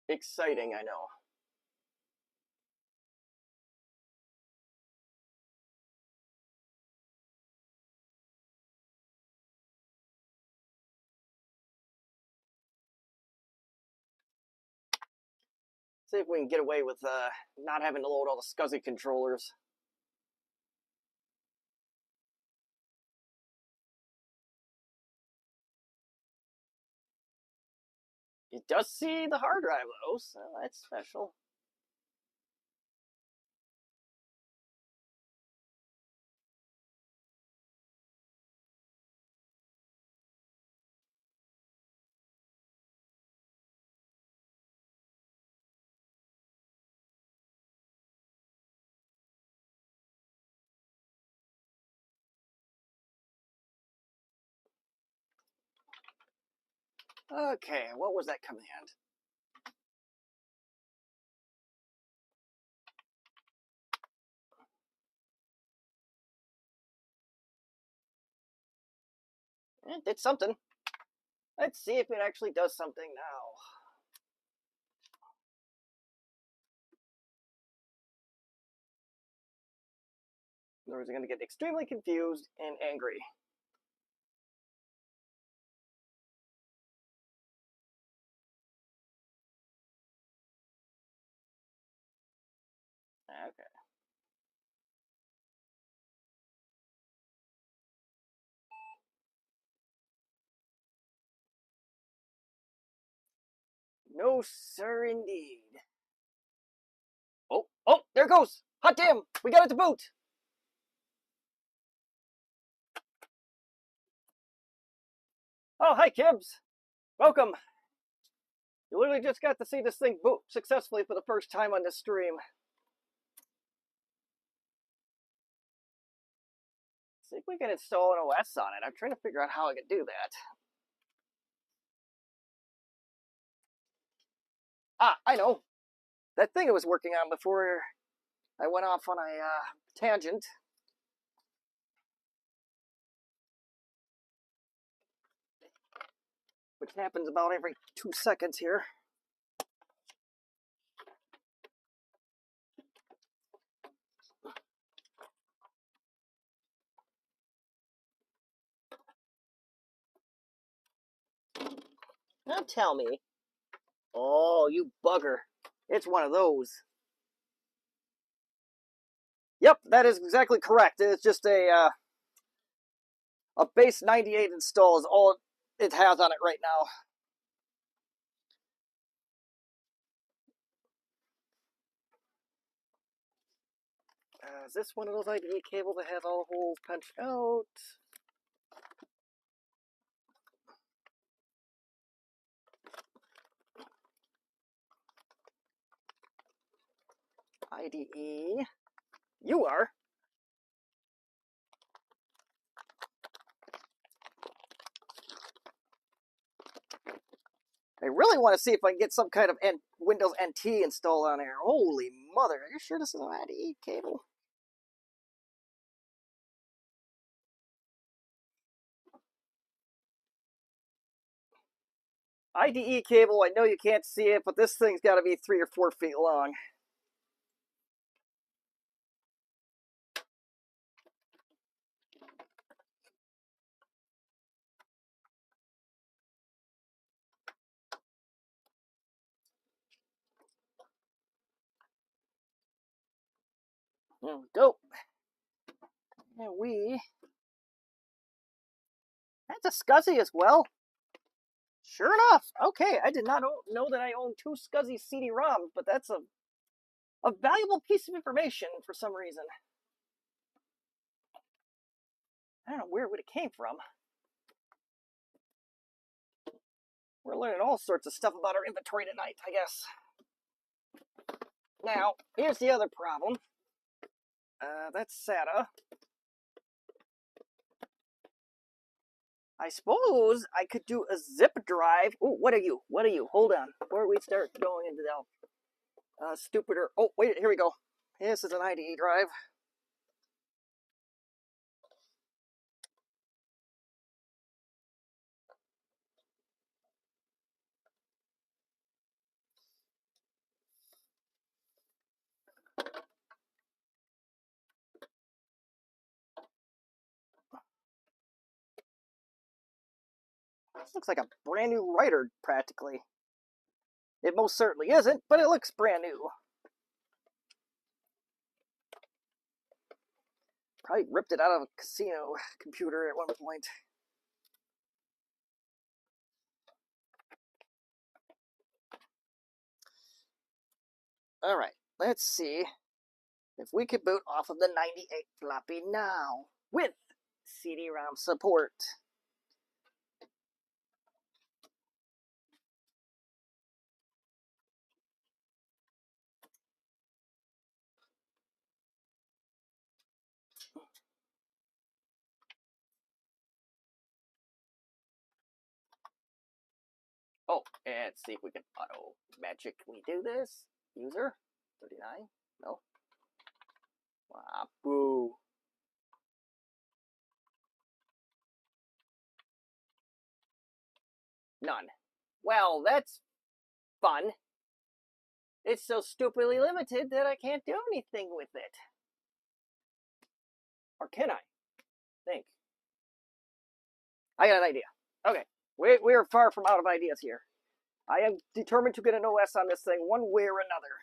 Exciting, I know. See if we can get away with not having to load all the SCSI controllers. It does see the hard drive, though, so that's special. Okay, what was that command? It did something. Let's see if it actually does something now. In other words, I'm going to get extremely confused and angry. Okay. No, sir, indeed. Oh, there it goes. Hot damn, we got it to boot. Oh, hi, Kibbs. Welcome. You literally just got to see this thing boot successfully for the first time on this stream. See if we can install an OS on it. I'm trying to figure out how I can do that. Ah, I know. That thing I was working on before I went off on a tangent. Which happens about every 2 seconds here. Now tell me. Oh, you bugger. It's one of those. Yep, that is exactly correct. It's just a base 98 install is all it has on it right now. Is this one of those IDE cables that has all the holes punched out? IDE. You are. I really want to see if I can get some kind of Windows NT installed on there. Holy mother, are you sure this is an IDE cable? IDE cable, I know you can't see it, but this thing's got to be 3 or 4 feet long. There we go. And that's a SCSI as well. Sure enough. Okay, I did not know that I own 2 SCSI CD-ROMs, but that's a valuable piece of information for some reason. I don't know where it came from. We're learning all sorts of stuff about our inventory tonight, I guess. Now, here's the other problem. That's SATA. I suppose I could do a zip drive. Oh, what are you? What are you? Hold on. Before we start going into the stupider. Oh, wait, here we go. This is an IDE drive. This looks like a brand new writer, practically. It most certainly isn't, but it looks brand new. Probably ripped it out of a casino computer at one point. All right, let's see if we could boot off of the 98 floppy now with CD-ROM support. Oh, and let's see if we can auto magically do this. User 39. No. Ah, boo. None. Well, that's fun. It's so stupidly limited that I can't do anything with it. Or can I? Think. I got an idea. Okay. We're far from out of ideas here. I am determined to get an OS on this thing one way or another.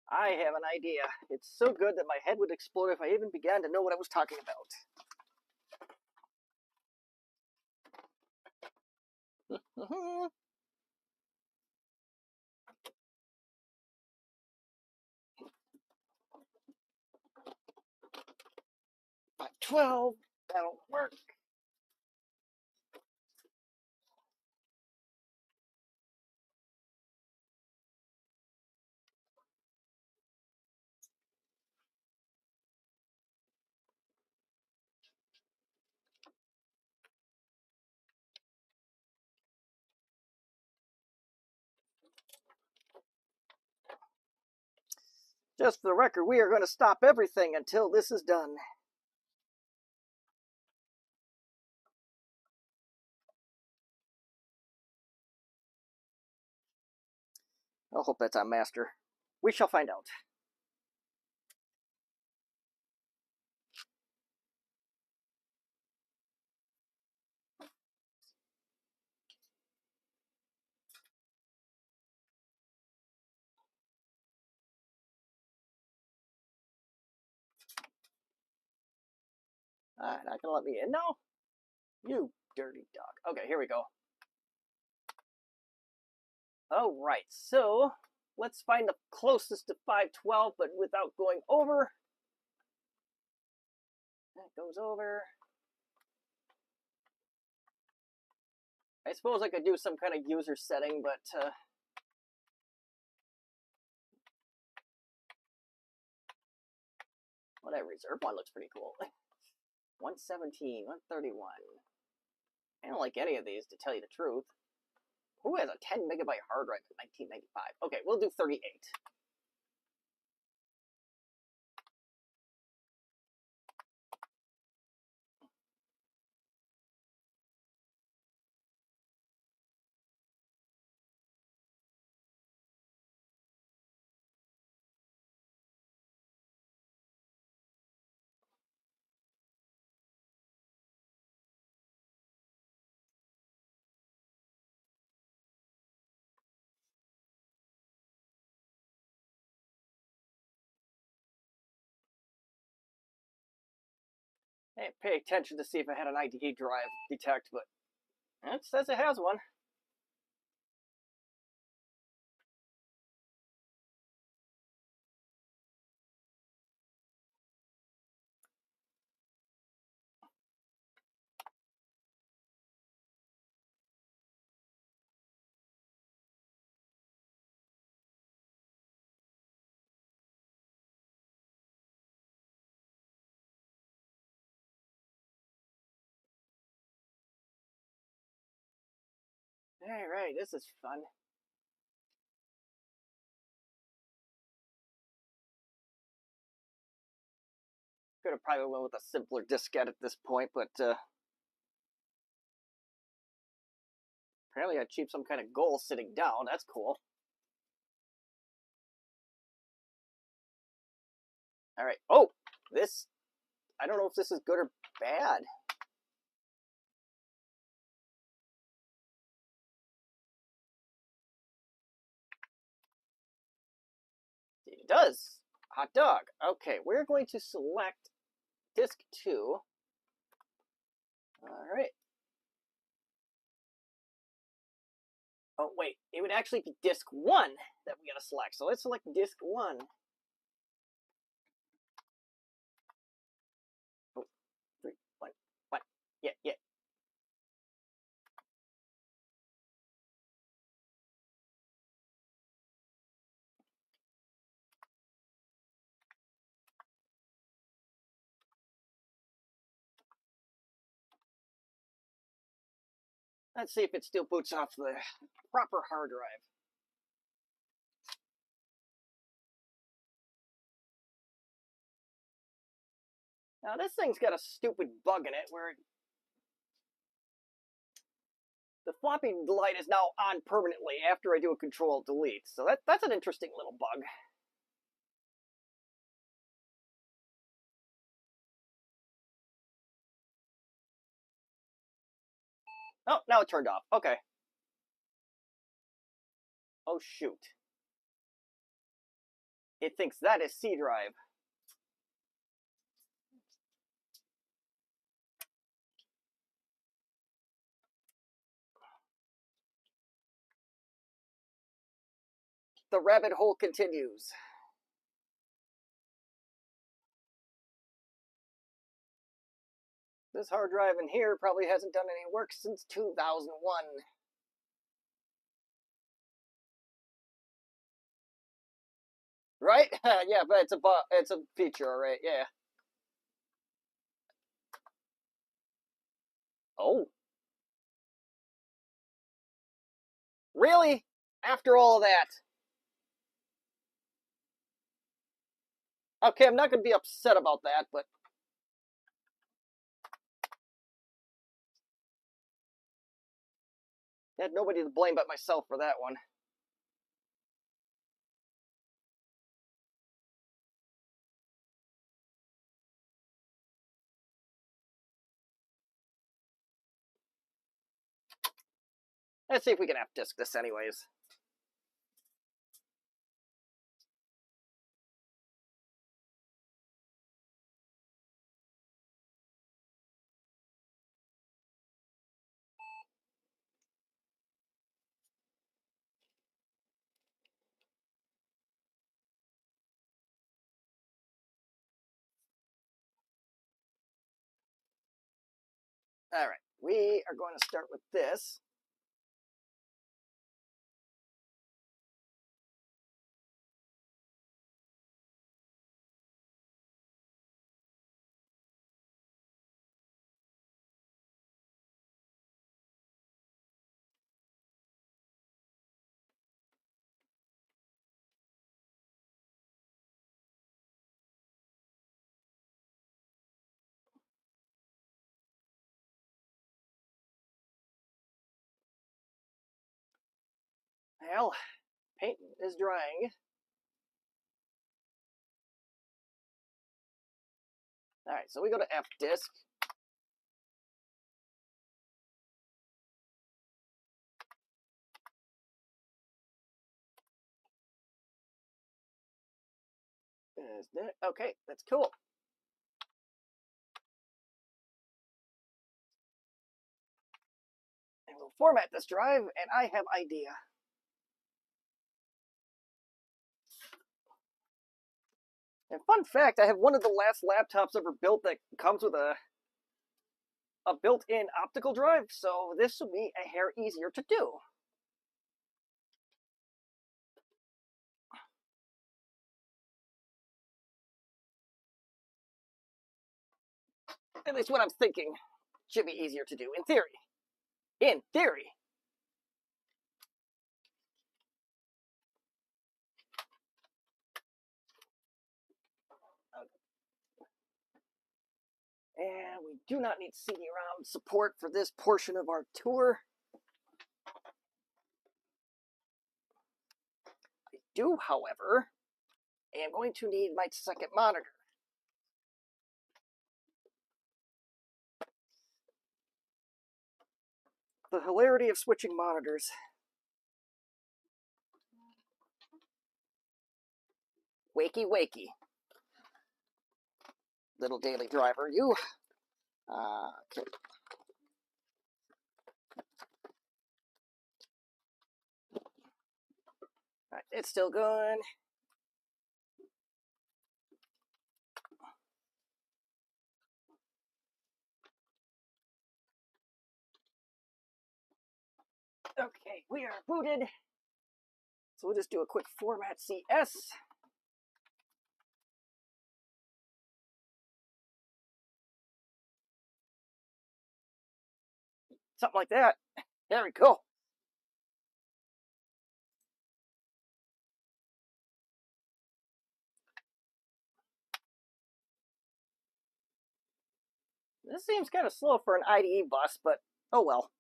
I have an idea. It's so good that my head would explode if I even began to know what I was talking about. But 12, that'll work. Just for the record, we are going to stop everything until this is done. I hope that's on master. We shall find out. Alright, not gonna let me in now? You dirty dog. Okay, here we go. All right, so let's find the closest to 512, but without going over. That goes over. I suppose I could do some kind of user setting, but whatever. Reserve one looks pretty cool. 117, 131. I don't like any of these, to tell you the truth. Who has a 10 megabyte hard drive in 1995? Okay, we'll do 38. I didn't pay attention to see if it had an IDE drive detect, but it says it has one. All right, this is fun. Could have probably went with a simpler diskette at this point, but apparently I achieved some kind of goal sitting down. That's cool. All right. Oh, this, I don't know if this is good or bad. It does. Hot dog. Okay, we're going to select disk 2. All right. Oh, wait. It would actually be disk 1 that we got to select. So let's select disk 1. Oh, 3, 1, 1. Yeah, yeah. Let's see if it still boots off the proper hard drive. Now this thing's got a stupid bug in it where the floppy light is now on permanently after I do a control delete. So that's an interesting little bug. Oh, now it turned off. Okay. Oh, shoot. It thinks that is C drive. The rabbit hole continues. This hard drive in here probably hasn't done any work since 2001. Right? Yeah, but it's a feature, alright, yeah. Oh. Really? After all that? Okay, I'm not going to be upset about that, but I had nobody to blame but myself for that one. Let's see if we can F-disk this anyways. All right, we are going to start with this. Well, paint is drying. All right, so we go to F disk. Okay, that's cool. And we'll format this drive, and I have idea. And fun fact, I have one of the last laptops ever built that comes with a built-in optical drive, so this will be a hair easier to do. At least what I'm thinking should be easier to do, in theory. In theory. And we do not need CD-ROM support for this portion of our tour. I do, however, am going to need my second monitor. The hilarity of switching monitors. Wakey, wakey. Little daily driver, you. Okay. Alright, it's still going. Okay, we are booted. So we'll just do a quick format CS. Something like that. There we go. This seems kind of slow for an IDE bus, but oh well.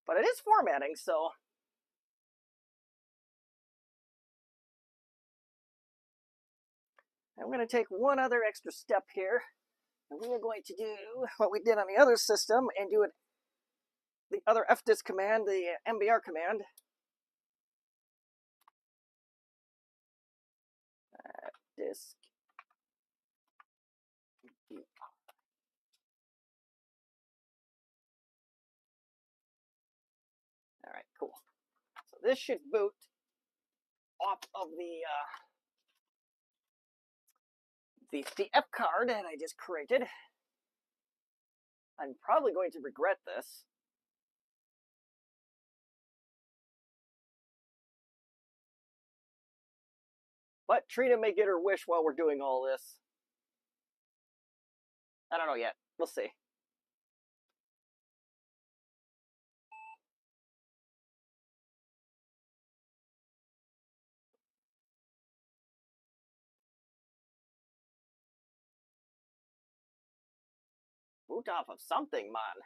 But it is formatting, so. I'm going to take one other extra step here. And we are going to do what we did on the other system and do it the other fdisk command, the mbr command. Disk. All right, cool. So this should boot off of the F card that I just created. I'm probably going to regret this. But Trina may get her wish while we're doing all this. I don't know yet. We'll see. Boot off of something, man.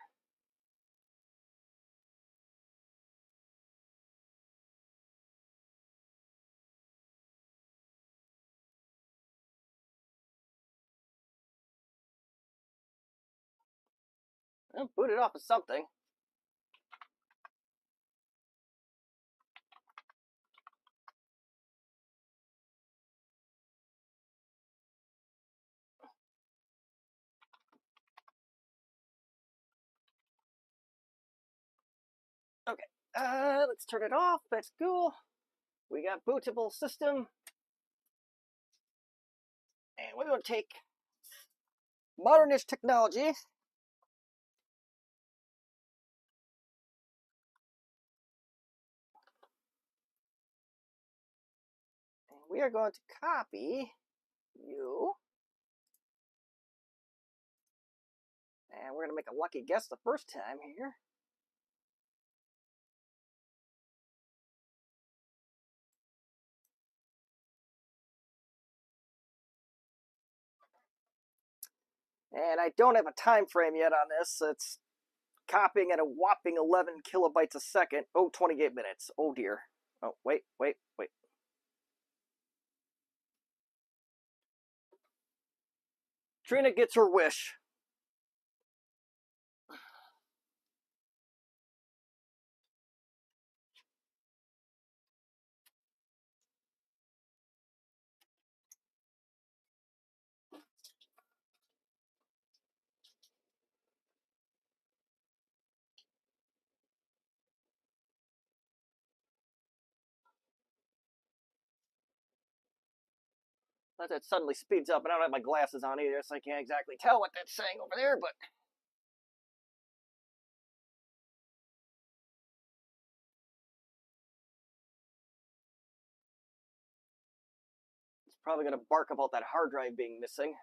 Well, boot it off of something. Okay, let's turn it off. That's cool. We got bootable system. And we're going to take modernish technology. And we are going to copy you. And we're going to make a lucky guess the first time here. And I don't have a time frame yet on this. It's copying at a whopping 11 kilobytes a second. Oh, 28 minutes. Oh, dear. Oh, wait. Trina gets her wish. That suddenly speeds up, and I don't have my glasses on either, so I can't exactly tell what that's saying over there, but... It's probably going to bark about that hard drive being missing.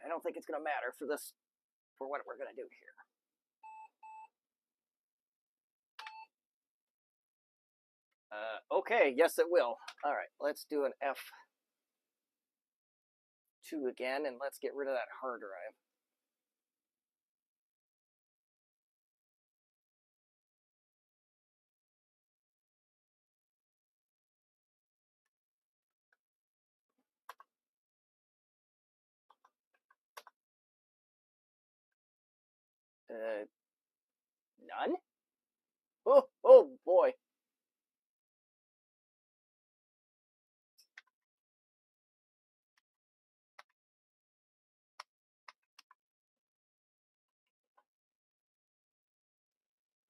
I don't think it's going to matter for this, for what we're going to do here. Okay, yes it will. All right, let's do an F2 again, and let's get rid of that hard drive. None? Oh boy.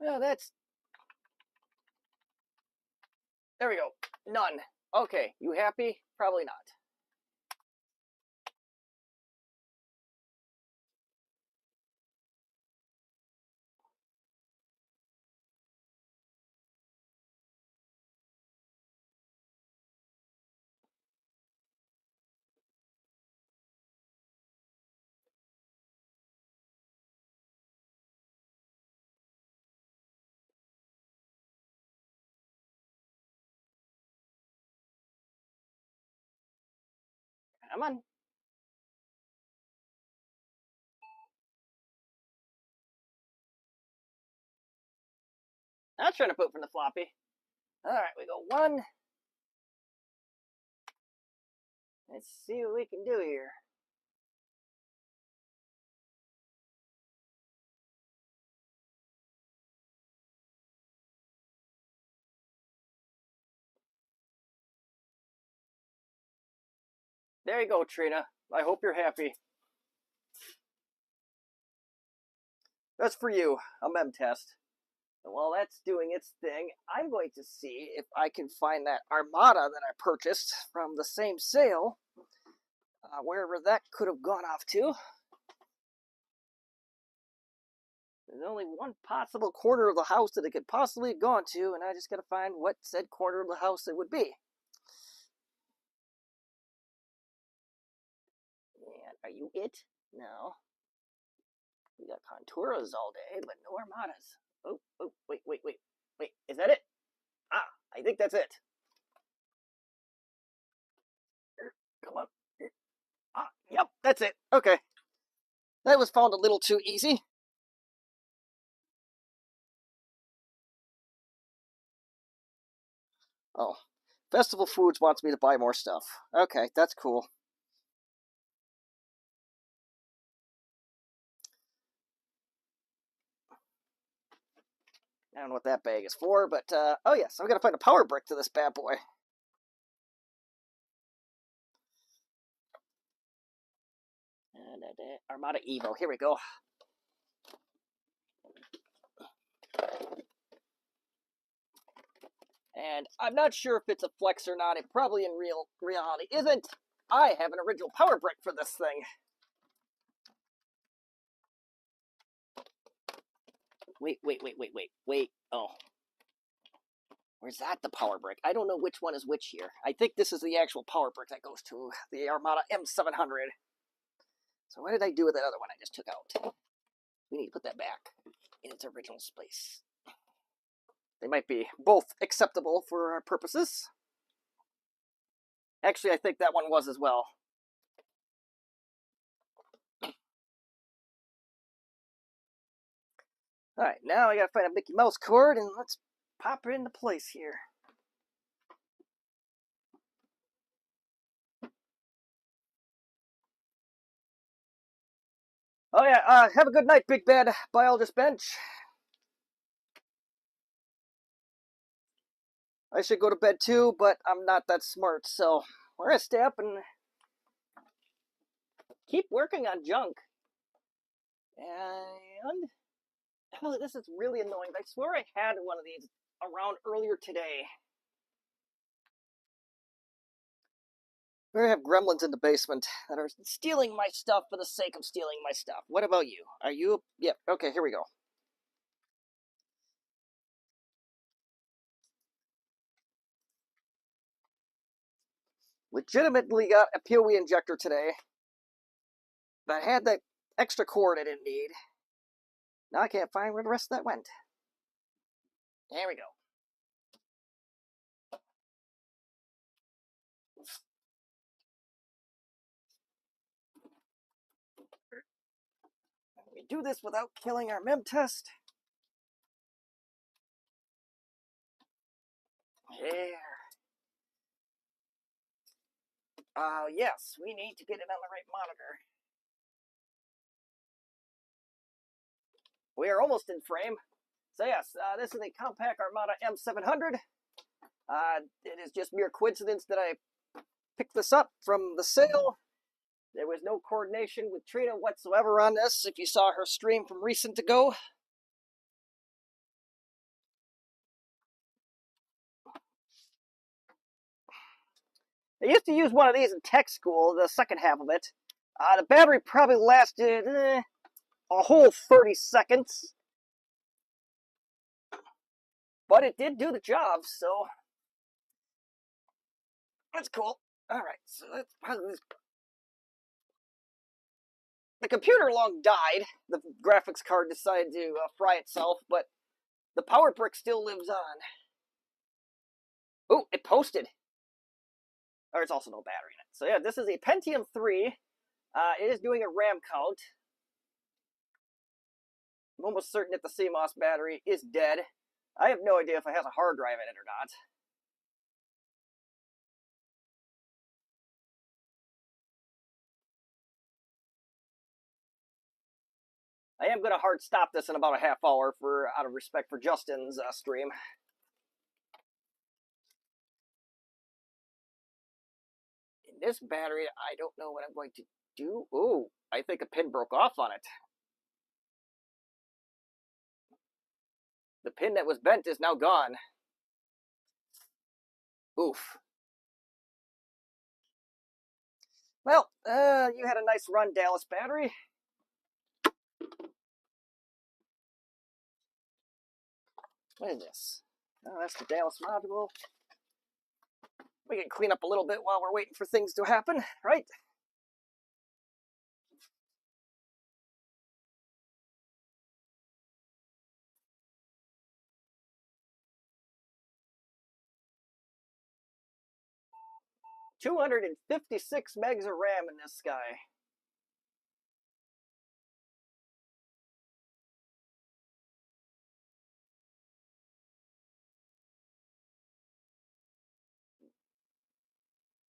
Well, that's... There we go. None. Okay, you happy? Probably not. Come on. I'm trying to put from the floppy. All right, we go 1. Let's see what we can do here. There you go, Trina. I hope you're happy. That's for you, a mem test. And while that's doing its thing, I'm going to see if I can find that Armada that I purchased from the same sale, wherever that could have gone off to. There's only one possible corner of the house that it could possibly have gone to, and I just got to find what said corner of the house it would be. And are you it? No. We got Conturas all day, but no Armadas. Oh, wait. Is that it? Ah, I think that's it. Come on. Ah, yep, that's it. Okay. That was found a little too easy. Oh, Festival Foods wants me to buy more stuff. Okay, that's cool. I don't know what that bag is for, but, oh yes, I'm gonna find a power brick to this bad boy. Armada Evo. Here we go. And I'm not sure if it's a flex or not. It probably in reality isn't. I have an original power brick for this thing. Wait. Oh. Where's that, the power brick? I don't know which one is which here. I think this is the actual power brick that goes to the Armada M700. So what did I do with that other one I just took out? We need to put that back in its original space. They might be both acceptable for our purposes. Actually, I think that one was as well. Alright, now I gotta find a Mickey Mouse cord and let's pop it into place here. Oh yeah, have a good night, Big Bad Biologist Bench. I should go to bed too, but I'm not that smart, so we're gonna stay up and keep working on junk. And oh, this is really annoying. I swear I had one of these around earlier today. We have gremlins in the basement that are stealing my stuff for the sake of stealing my stuff. What about you? Are you? Yep. Okay, here we go. Legitimately got a PoE injector today that had that extra cord I didn't need. Now I can't find where the rest of that went. There we go. We do this without killing our mem test. There. Yes, we need to get it on the right monitor. We are almost in frame. So yes, this is a compact Armada M700. It is just mere coincidence that I picked this up from the sale. There was no coordination with Trina whatsoever on this, if you saw her stream from recent ago. I used to use one of these in tech school, the second half of it. The battery probably lasted a whole 30 seconds. But it did do the job, so that's cool. Alright, so let's probably... The computer long died. The graphics card decided to fry itself, but the power brick still lives on. Oh, it posted. Or it's also no battery in it. So yeah, this is a Pentium 3. It is doing a RAM count. I'm almost certain that the CMOS battery is dead. I have no idea if it has a hard drive in it or not. I am going to hard stop this in about a half hour out of respect for Justin's stream. In this battery, I don't know what I'm going to do. Ooh, I think a pin broke off on it. The pin that was bent is now gone. Oof. Well, you had a nice run, Dallas battery. What is this? Oh, that's the Dallas module. We can clean up a little bit while we're waiting for things to happen, right? $256 megs of RAM in this guy.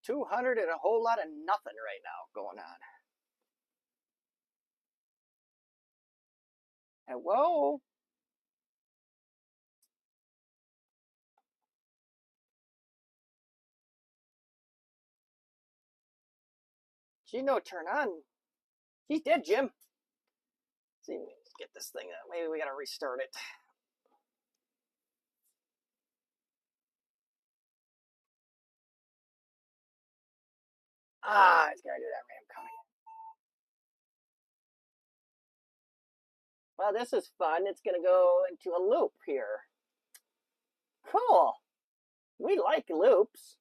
$200 and a whole lot of nothing right now going on. Hello? Gino, turn on. She's dead, Jim. Let's see, let's get this thing out. Maybe we gotta restart it. Ah, it's gotta do that ram coming. Well, this is fun. It's gonna go into a loop here. Cool. We like loops.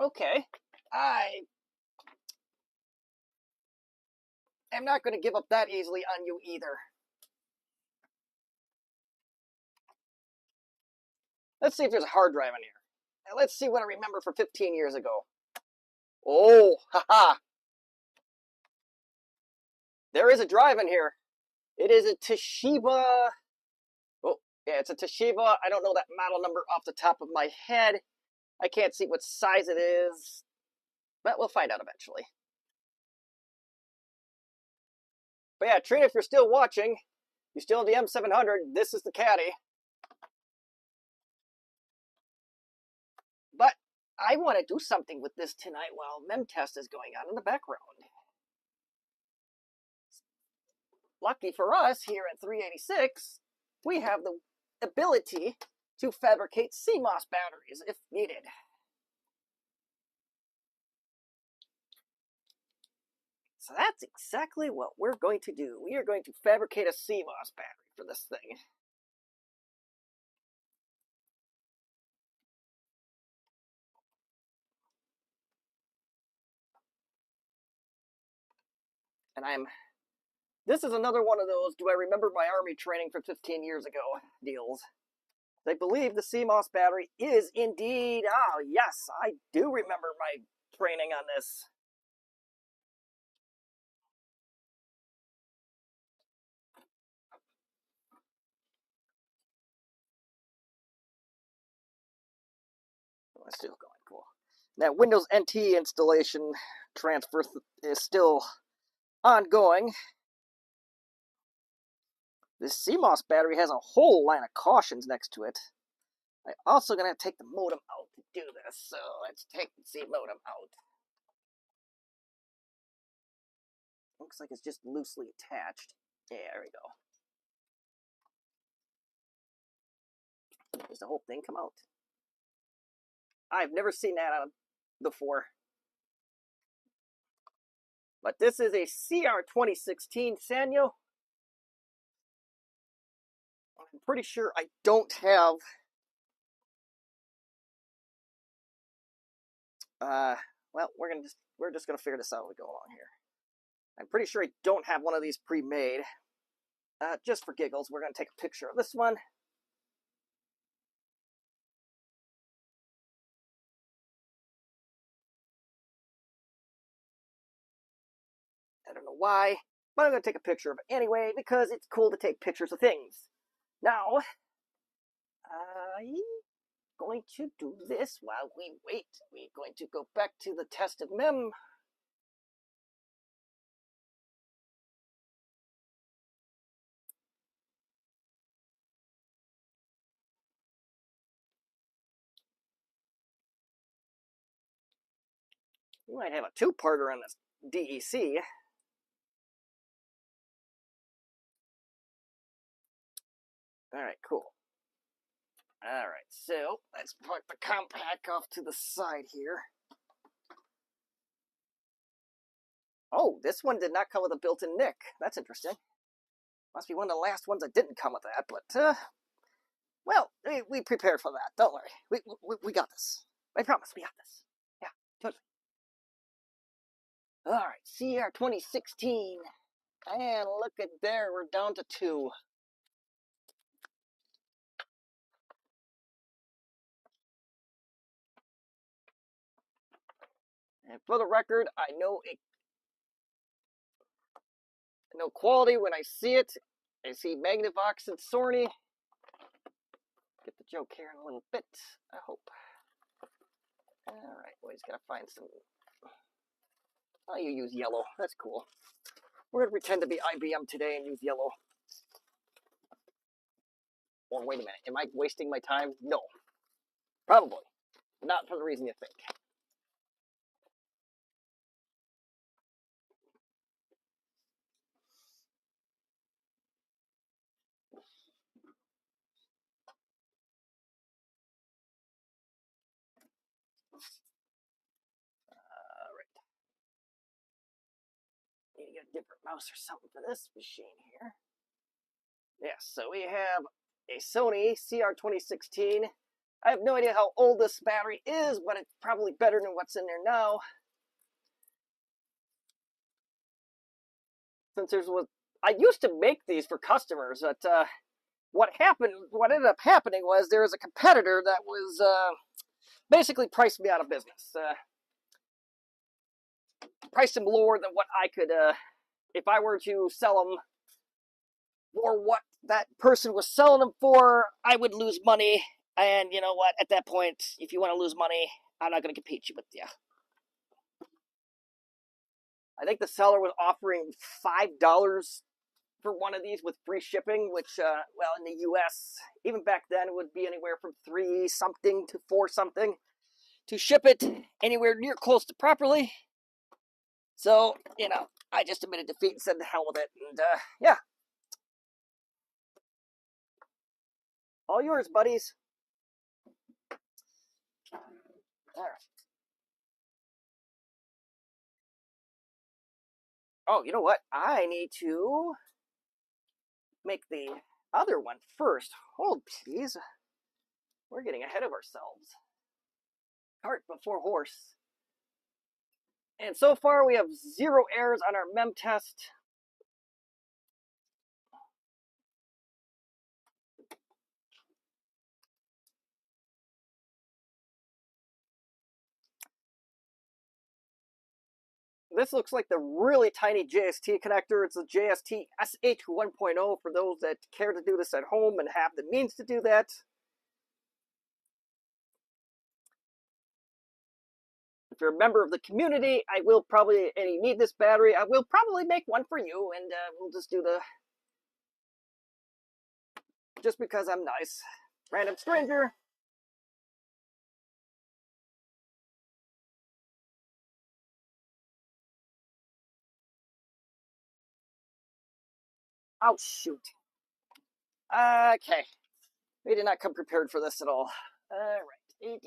Okay. I am not going to give up that easily on you either. Let's see if there's a hard drive in here. And let's see what I remember from 15 years ago. Oh, haha. There is a drive in here. It is a Toshiba. Oh, yeah, it's a Toshiba. I don't know that model number off the top of my head. I can't see what size it is, but we'll find out eventually. But yeah, Trina, if you're still watching, you still have the M700. This is the caddy. But I want to do something with this tonight while mem test is going on in the background. Lucky for us here at 386, we have the ability to fabricate CMOS batteries if needed. So that's exactly what we're going to do. We are going to fabricate a CMOS battery for this thing. And this is another one of those, do I remember my Army training from 15 years ago deals. I believe the CMOS battery is indeed, yes, I do remember my training on this. It's still going cool. That Windows NT installation transfer is still ongoing. This CMOS battery has a whole line of cautions next to it. I'm also going to take the modem out to do this, so let's take the C modem out. Looks like it's just loosely attached. Yeah, there we go. Does the whole thing come out? I've never seen that on before. But this is a CR2016 Sanyo. I'm pretty sure I don't have well, we're just gonna figure this out as we go along here. I'm pretty sure I don't have one of these pre-made. Just for giggles, we're gonna take a picture of this one. I don't know why, but I'm gonna take a picture of it anyway because it's cool to take pictures of things. Now, I'm going to do this while we wait. We're going to go back to the test of mem. We might have a two-parter on this DEC. All right, cool. All right, so let's put the compact off to the side here. Oh, this one did not come with a built-in NIC. That's interesting. Must be one of the last ones that didn't come with that, but, well, we prepared for that. Don't worry. We got this. I promise, we got this. Yeah, totally. All right, CR 2016. And look at there, we're down to 2. And for the record, I know quality when I see it. I see Magnavox and Sony. Get the joke here in a little bit, I hope. All right, well, he's gotta find some. Oh, you use yellow. That's cool. We're gonna pretend to be IBM today and use yellow. Or wait a minute, am I wasting my time? No. Probably. Not for the reason you think. All right. Need to get a different mouse or something for this machine here. Yes, so we have a Sony CR2016. I have no idea how old this battery is, but it's probably better than what's in there now. Since there's what I used to make these for customers, but what ended up happening was there was a competitor that was basically priced me out of business. Priced them lower than what I could, if I were to sell them for what that person was selling them for, I would lose money. And you know what? At that point, if you want to lose money, I'm not going to compete with you. I think the seller was offering $5 for one of these with free shipping, which, well, in the U.S., even back then, it would be anywhere from $3 something to $4 something to ship it anywhere near close to properly. So, you know, I just admitted defeat and said the hell with it. And, yeah. All yours, buddies. All right. Oh, you know what? I need to make the other one first. Hold, please. We're getting ahead of ourselves. Cart before horse. And so far, we have 0 errors on our mem test. This looks like the really tiny JST connector. It's a JST SE2E10 for those that care to do this at home and have the means to do that. If you're a member of the community, I will probably, and you need this battery, I will probably make one for you, and we'll just do the, just because I'm nice. Random stranger. Oh, shoot. Okay. We did not come prepared for this at all. All right. We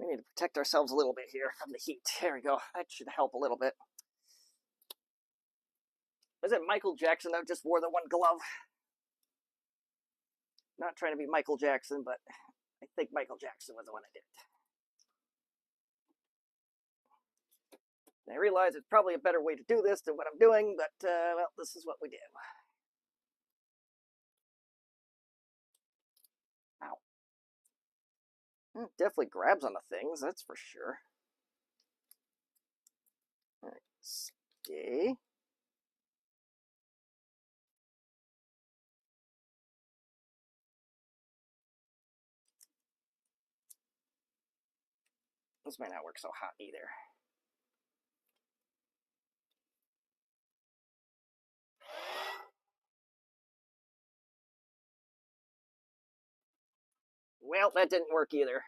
need to protect ourselves a little bit here from the heat. There we go. That should help a little bit. Was it Michael Jackson that just wore the one glove? Not trying to be Michael Jackson, but I think Michael Jackson was the one that did it. And I realize it's probably a better way to do this than what I'm doing, but, well, this is what we do. Ow. It definitely grabs on the things, that's for sure. All right, stay. This may not work so hot either. Well, that didn't work either.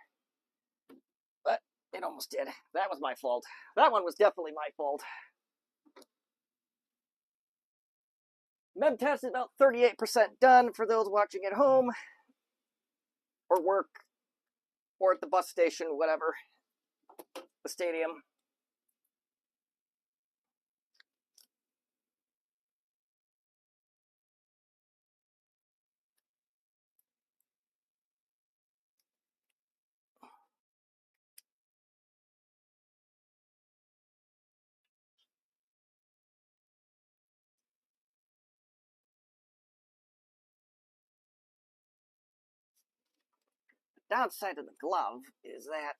But it almost did. That was my fault. That one was definitely my fault. Mem test is about 38% done for those watching at home, or work, or at the bus station, whatever, the stadium. The downside of the glove is that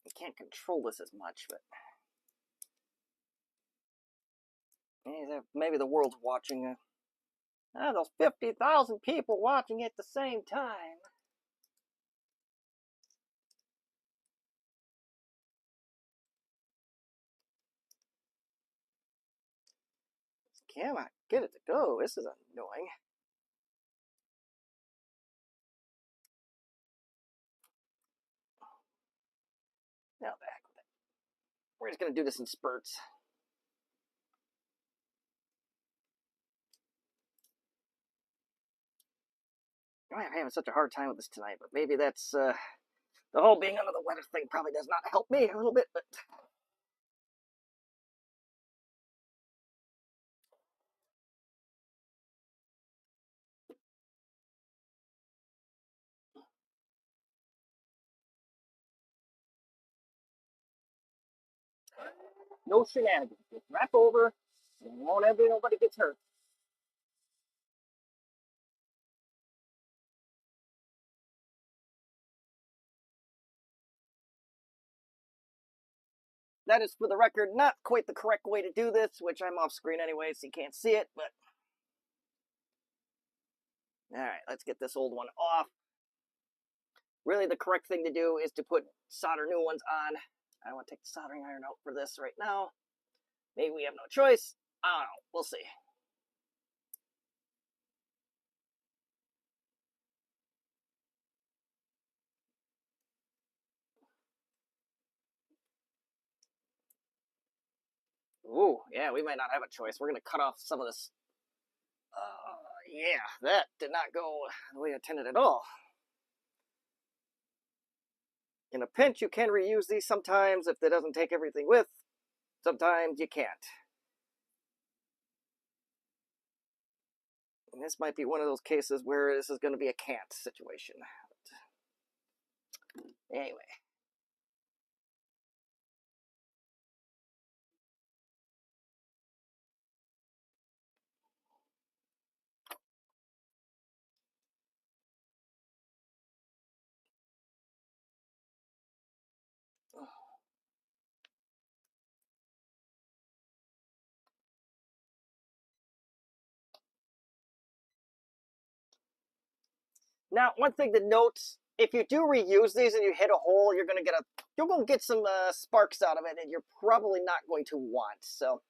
you can't control this as much, but maybe the world's watching. Those 50,000 people watching at the same time. Cannot get it to go. This is annoying. we're just going to do this in spurts. I'm having such a hard time with this tonight, but maybe that's the whole being under the weather thing probably does not help me a little bit, but no shenanigans. Just wrap over and won't ever nobody gets hurt. That is, for the record, not quite the correct way to do this, which I'm off screen anyway, so you can't see it, but alright, let's get this old one off. Really, the correct thing to do is to put solder new ones on. I don't want to take the soldering iron out for this right now. Maybe we have no choice. I don't know. We'll see. Ooh, yeah, we might not have a choice. We're going to cut off some of this. Yeah, that did not go the way I intended at all. In a pinch, you can reuse these sometimes if it doesn't take everything with. Sometimes you can't. And this might be one of those cases where this is going to be a can't situation. But anyway. Now, one thing to note, if you do reuse these and you hit a hole, you're going to get some sparks out of it, and you're probably not going to want. So,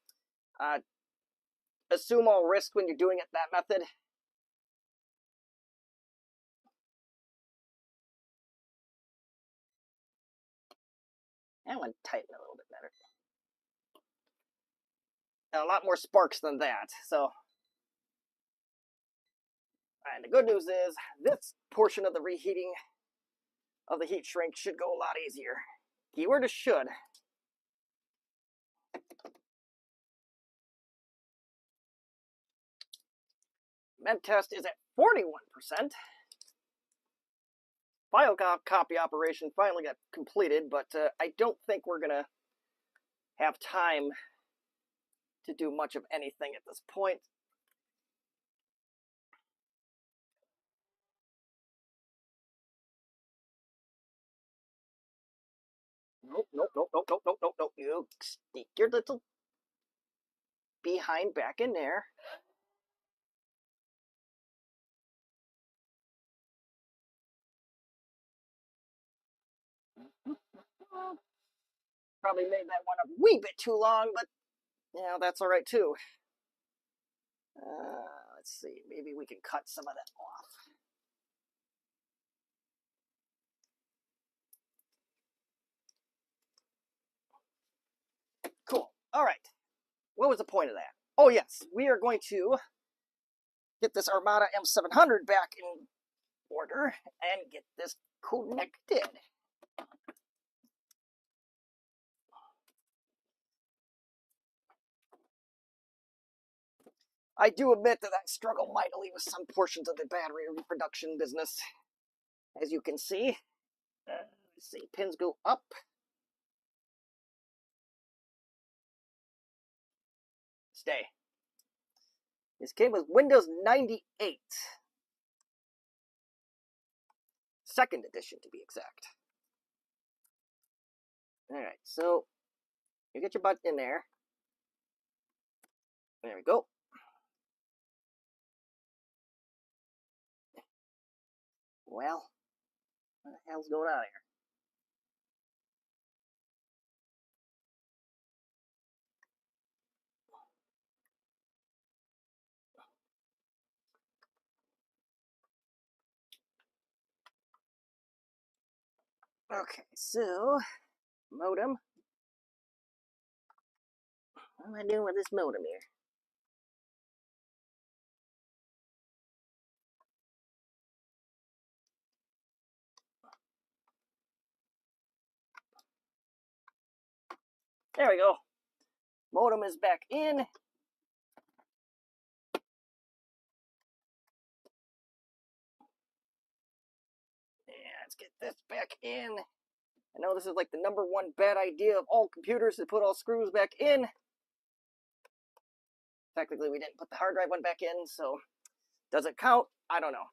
assume all risk when you're doing it that method. I want to tighten it a little bit better. And a lot more sparks than that. So, and the good news is this portion of the reheating of the heat shrink should go a lot easier. Keyword is should. Med test is at 41%. File copy operation finally got completed, but I don't think we're going to have time to do much of anything at this point. Nope, nope, nope, nope, nope, nope, nope, nope. You stick your little behind back in there. Probably made that one a wee bit too long, but yeah, that's all right too. Let's see, maybe we can cut some of that off. Cool. All right. What was the point of that? Oh yes, we are going to get this Armada M700 back in order and get this connected. I do admit that I struggle mightily with some portions of the battery reproduction business, as you can see. Let's see, pins go up. Stay. This came with Windows 98. Second edition, to be exact. Alright, so you get your butt in there. There we go. Well, what the hell's going on here? Okay, so modem. What am I doing with this modem here? There we go. Modem is back in. Yeah, let's get this back in. I know this is like the #1 bad idea of all computers to put all screws back in. Technically, we didn't put the hard drive one back in, so does it count? I don't know.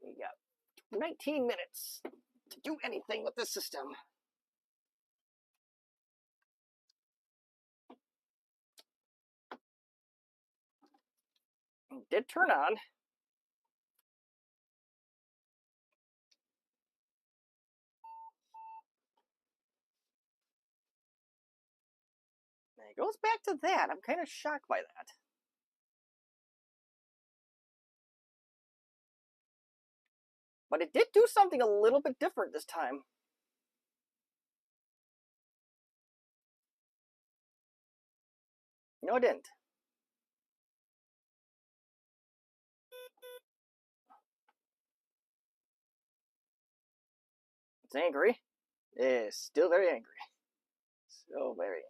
We got 19 minutes to do anything with this system. It did turn on. It goes back to that. I'm kind of shocked by that. But it did do something a little bit different this time. No, it didn't. It's angry. It's still very angry. So very angry.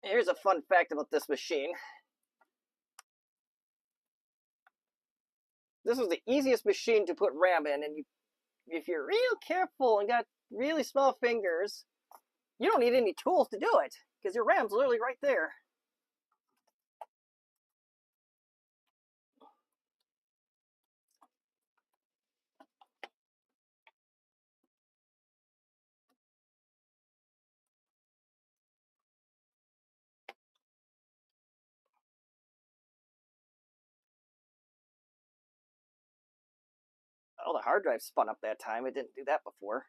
Here's a fun fact about this machine. This is the easiest machine to put RAM in, and if you're real careful and got really small fingers, you don't need any tools to do it, because your RAM's literally right there. Oh, the hard drive spun up that time. It didn't do that before.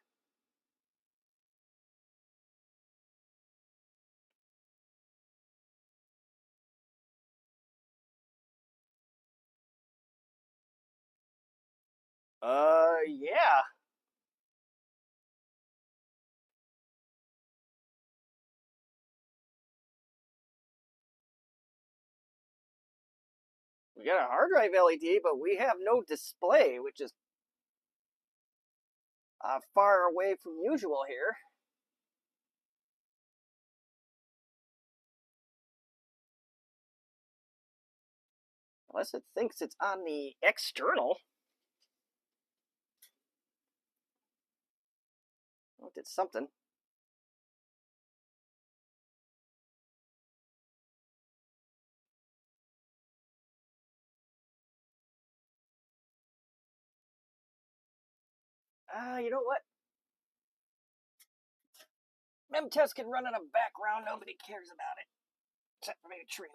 Yeah. We got a hard drive LED, but we have no display, which is far away from usual here. Unless it thinks it's on the external. Oh, it did something. You know what? Memtest can run in a background. Nobody cares about it. Except for maybe Trina.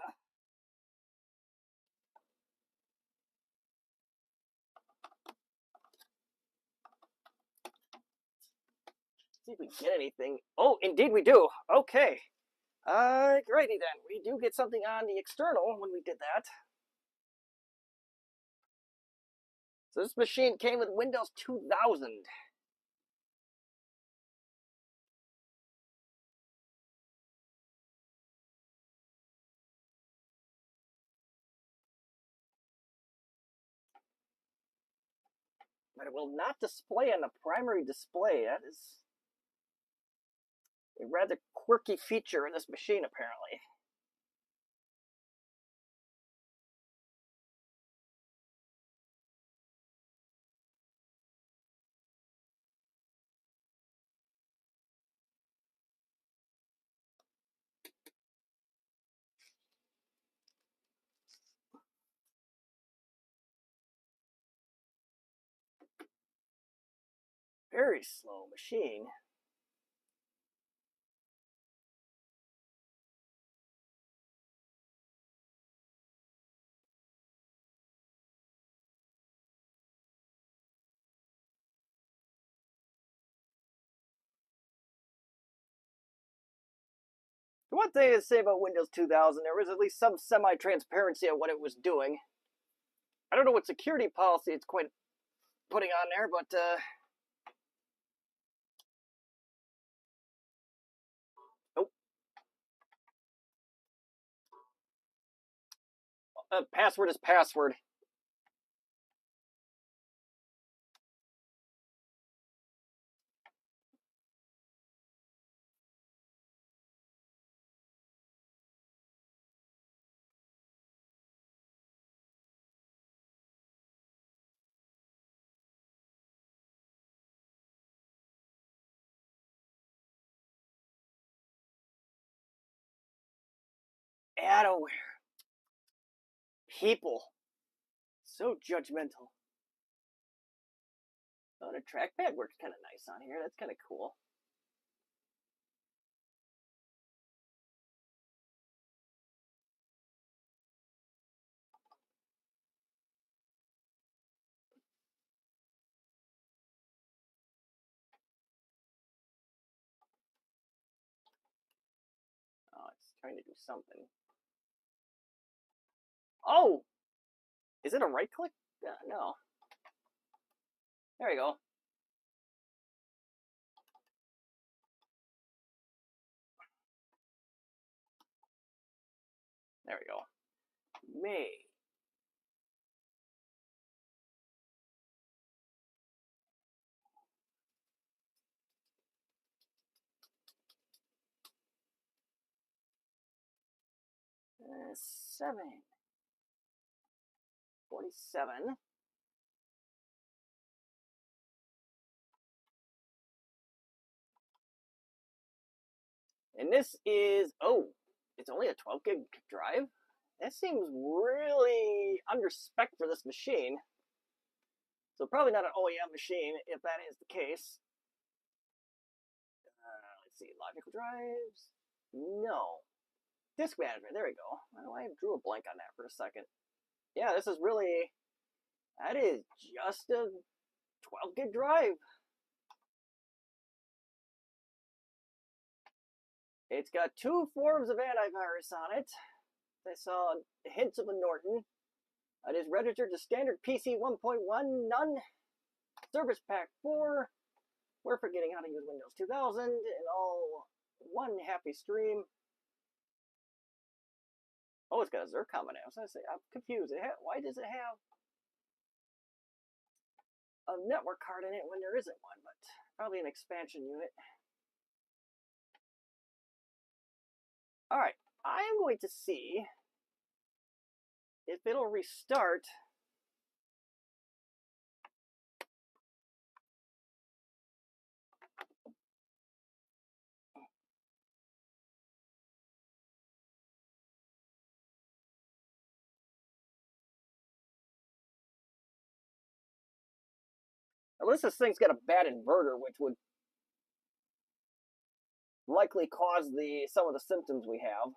See if we get anything. Oh, indeed we do. Okay. Alrighty then. We do get something on the external when we did that. So this machine came with Windows 2000. But it will not display on the primary display. That is a rather quirky feature in this machine, apparently. Very slow machine. The one thing to say about Windows 2000, there was at least some semi-transparency of what it was doing. I don't know what security policy it's quite putting on there, but password is password. Adware. People. So judgmental. Oh, the trackpad works kind of nice on here. That's kind of cool. Oh, it's trying to do something. Oh! Is it a right click? No. There we go. There we go. May. Uh, 7:47. And this is, oh, it's only a 12 gig drive? That seems really under spec for this machine. So probably not an OEM machine if that is the case. Let's see, logical drives? No. Disk management, there we go. I drew a blank on that for a second. Yeah, this is really, that is just a 12 gig drive. It's got 2 forms of antivirus on it. I saw hints of a Norton. It is registered to standard PC 1.1, none. Service Pack 4. We're forgetting how to use Windows 2000 and all one happy stream. Oh, it's got a Zircon in it. I was going to say, I'm confused. Why does it have a network card in it when there isn't one? But probably an expansion unit. All right, I am going to see if it'll restart. Unless this thing's got a bad inverter, which would likely cause some of the symptoms we have.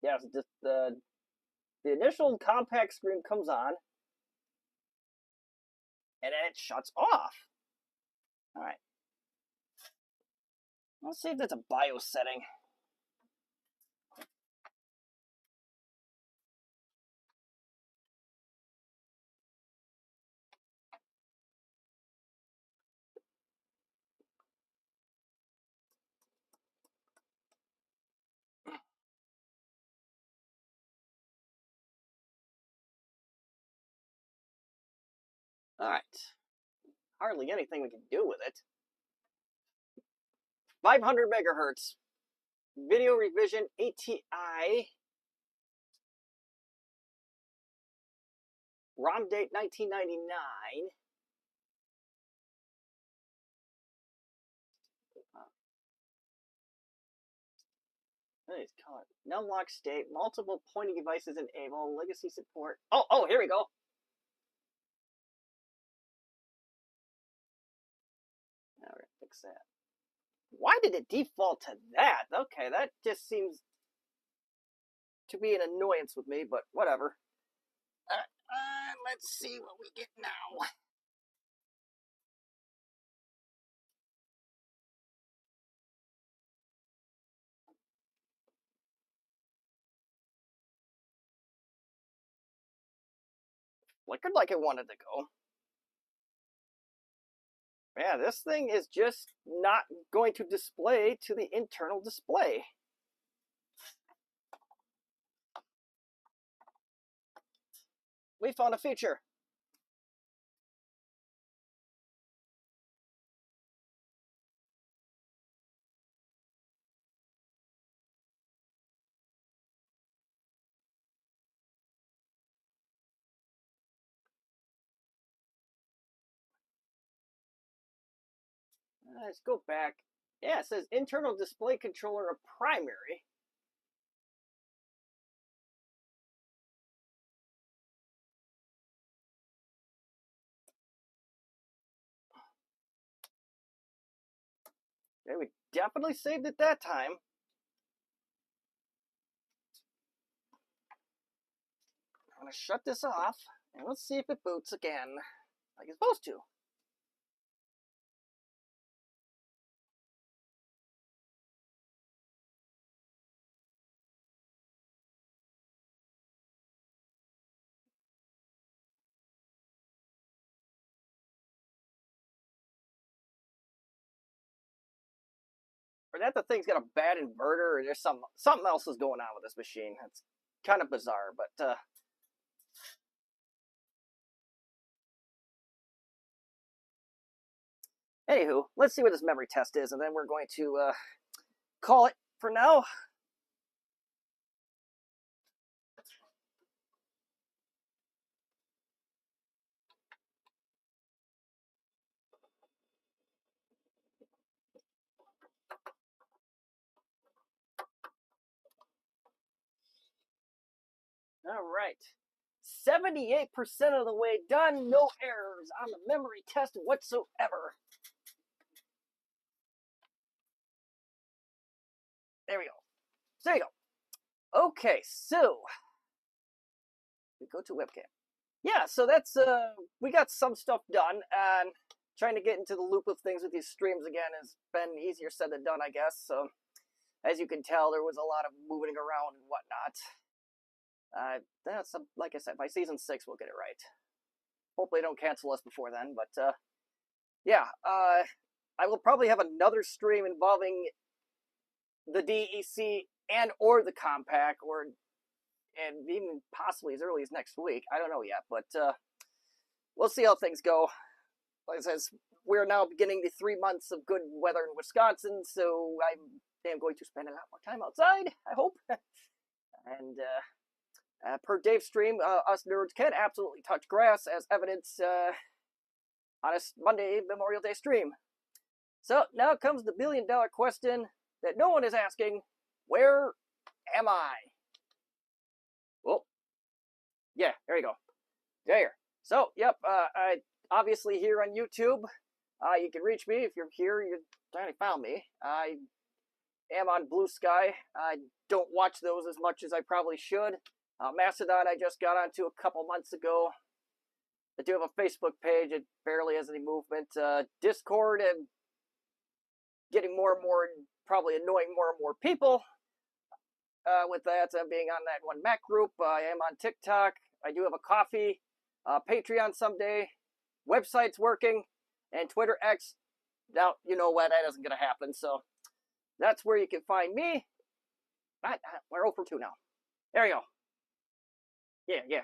Yeah, so just the initial compact screen comes on, and then it shuts off. All right. Let's see if that's a BIOS setting. All right. Hardly anything we can do with it. 500 megahertz. Video revision ATI. ROM date 1999. Nice color. Numlock state. Multiple pointing devices enabled. Legacy support. Oh, here we go. All right, fix that. Why did it default to that? Okay, that just seems to be an annoyance with me, but whatever. Let's see what we get now. flickered like it wanted to go. Yeah, this thing is just not going to display to the internal display. We found a feature. Let's go back. Yeah, it says internal display controller of primary. Okay, we definitely saved it that time. I'm going to shut this off, and let's see if it boots again, like it's supposed to. Or that the thing's got a bad inverter, or there's something else is going on with this machine. It's kind of bizarre, but anywho, let's see what this memory test is, and then we're going to call it for now. All right. 78% of the way done, no errors on the memory test whatsoever. There we go. There you go. Okay, so we go to webcam. Yeah, so that's we got some stuff done, and trying to get into the loop of things with these streams again has been easier said than done, I guess. So as you can tell, there was a lot of moving around and whatnot. That's like I said, by season 6 we'll get it right. Hopefully they don't cancel us before then, but yeah, I will probably have another stream involving the DEC and or the compact, and even possibly as early as next week. I don't know yet, but we'll see how things go. Like I said, we're now beginning the 3 months of good weather in Wisconsin, so I am going to spend a lot more time outside, I hope. And per Dave's stream, us nerds can absolutely touch grass, as evidence on a Monday Memorial Day stream. So now comes the billion-dollar question that no one is asking: where am I? Well, yeah, there you go. There. So, yep, I obviously here on YouTube. You can reach me if you're here. You finally found me. I am on Blue Sky. I don't watch those as much as I probably should. Mastodon I just got onto a couple months ago. I do have a Facebook page. It barely has any movement. Discord, and getting more and more, probably annoying more and more people. With that, being on that one Mac group. I am on TikTok. I do have a coffee. Patreon someday. Website's working. And Twitter X. Now, you know what? That isn't going to happen. So that's where you can find me. We're 0 for 2 now. There you go. Yeah.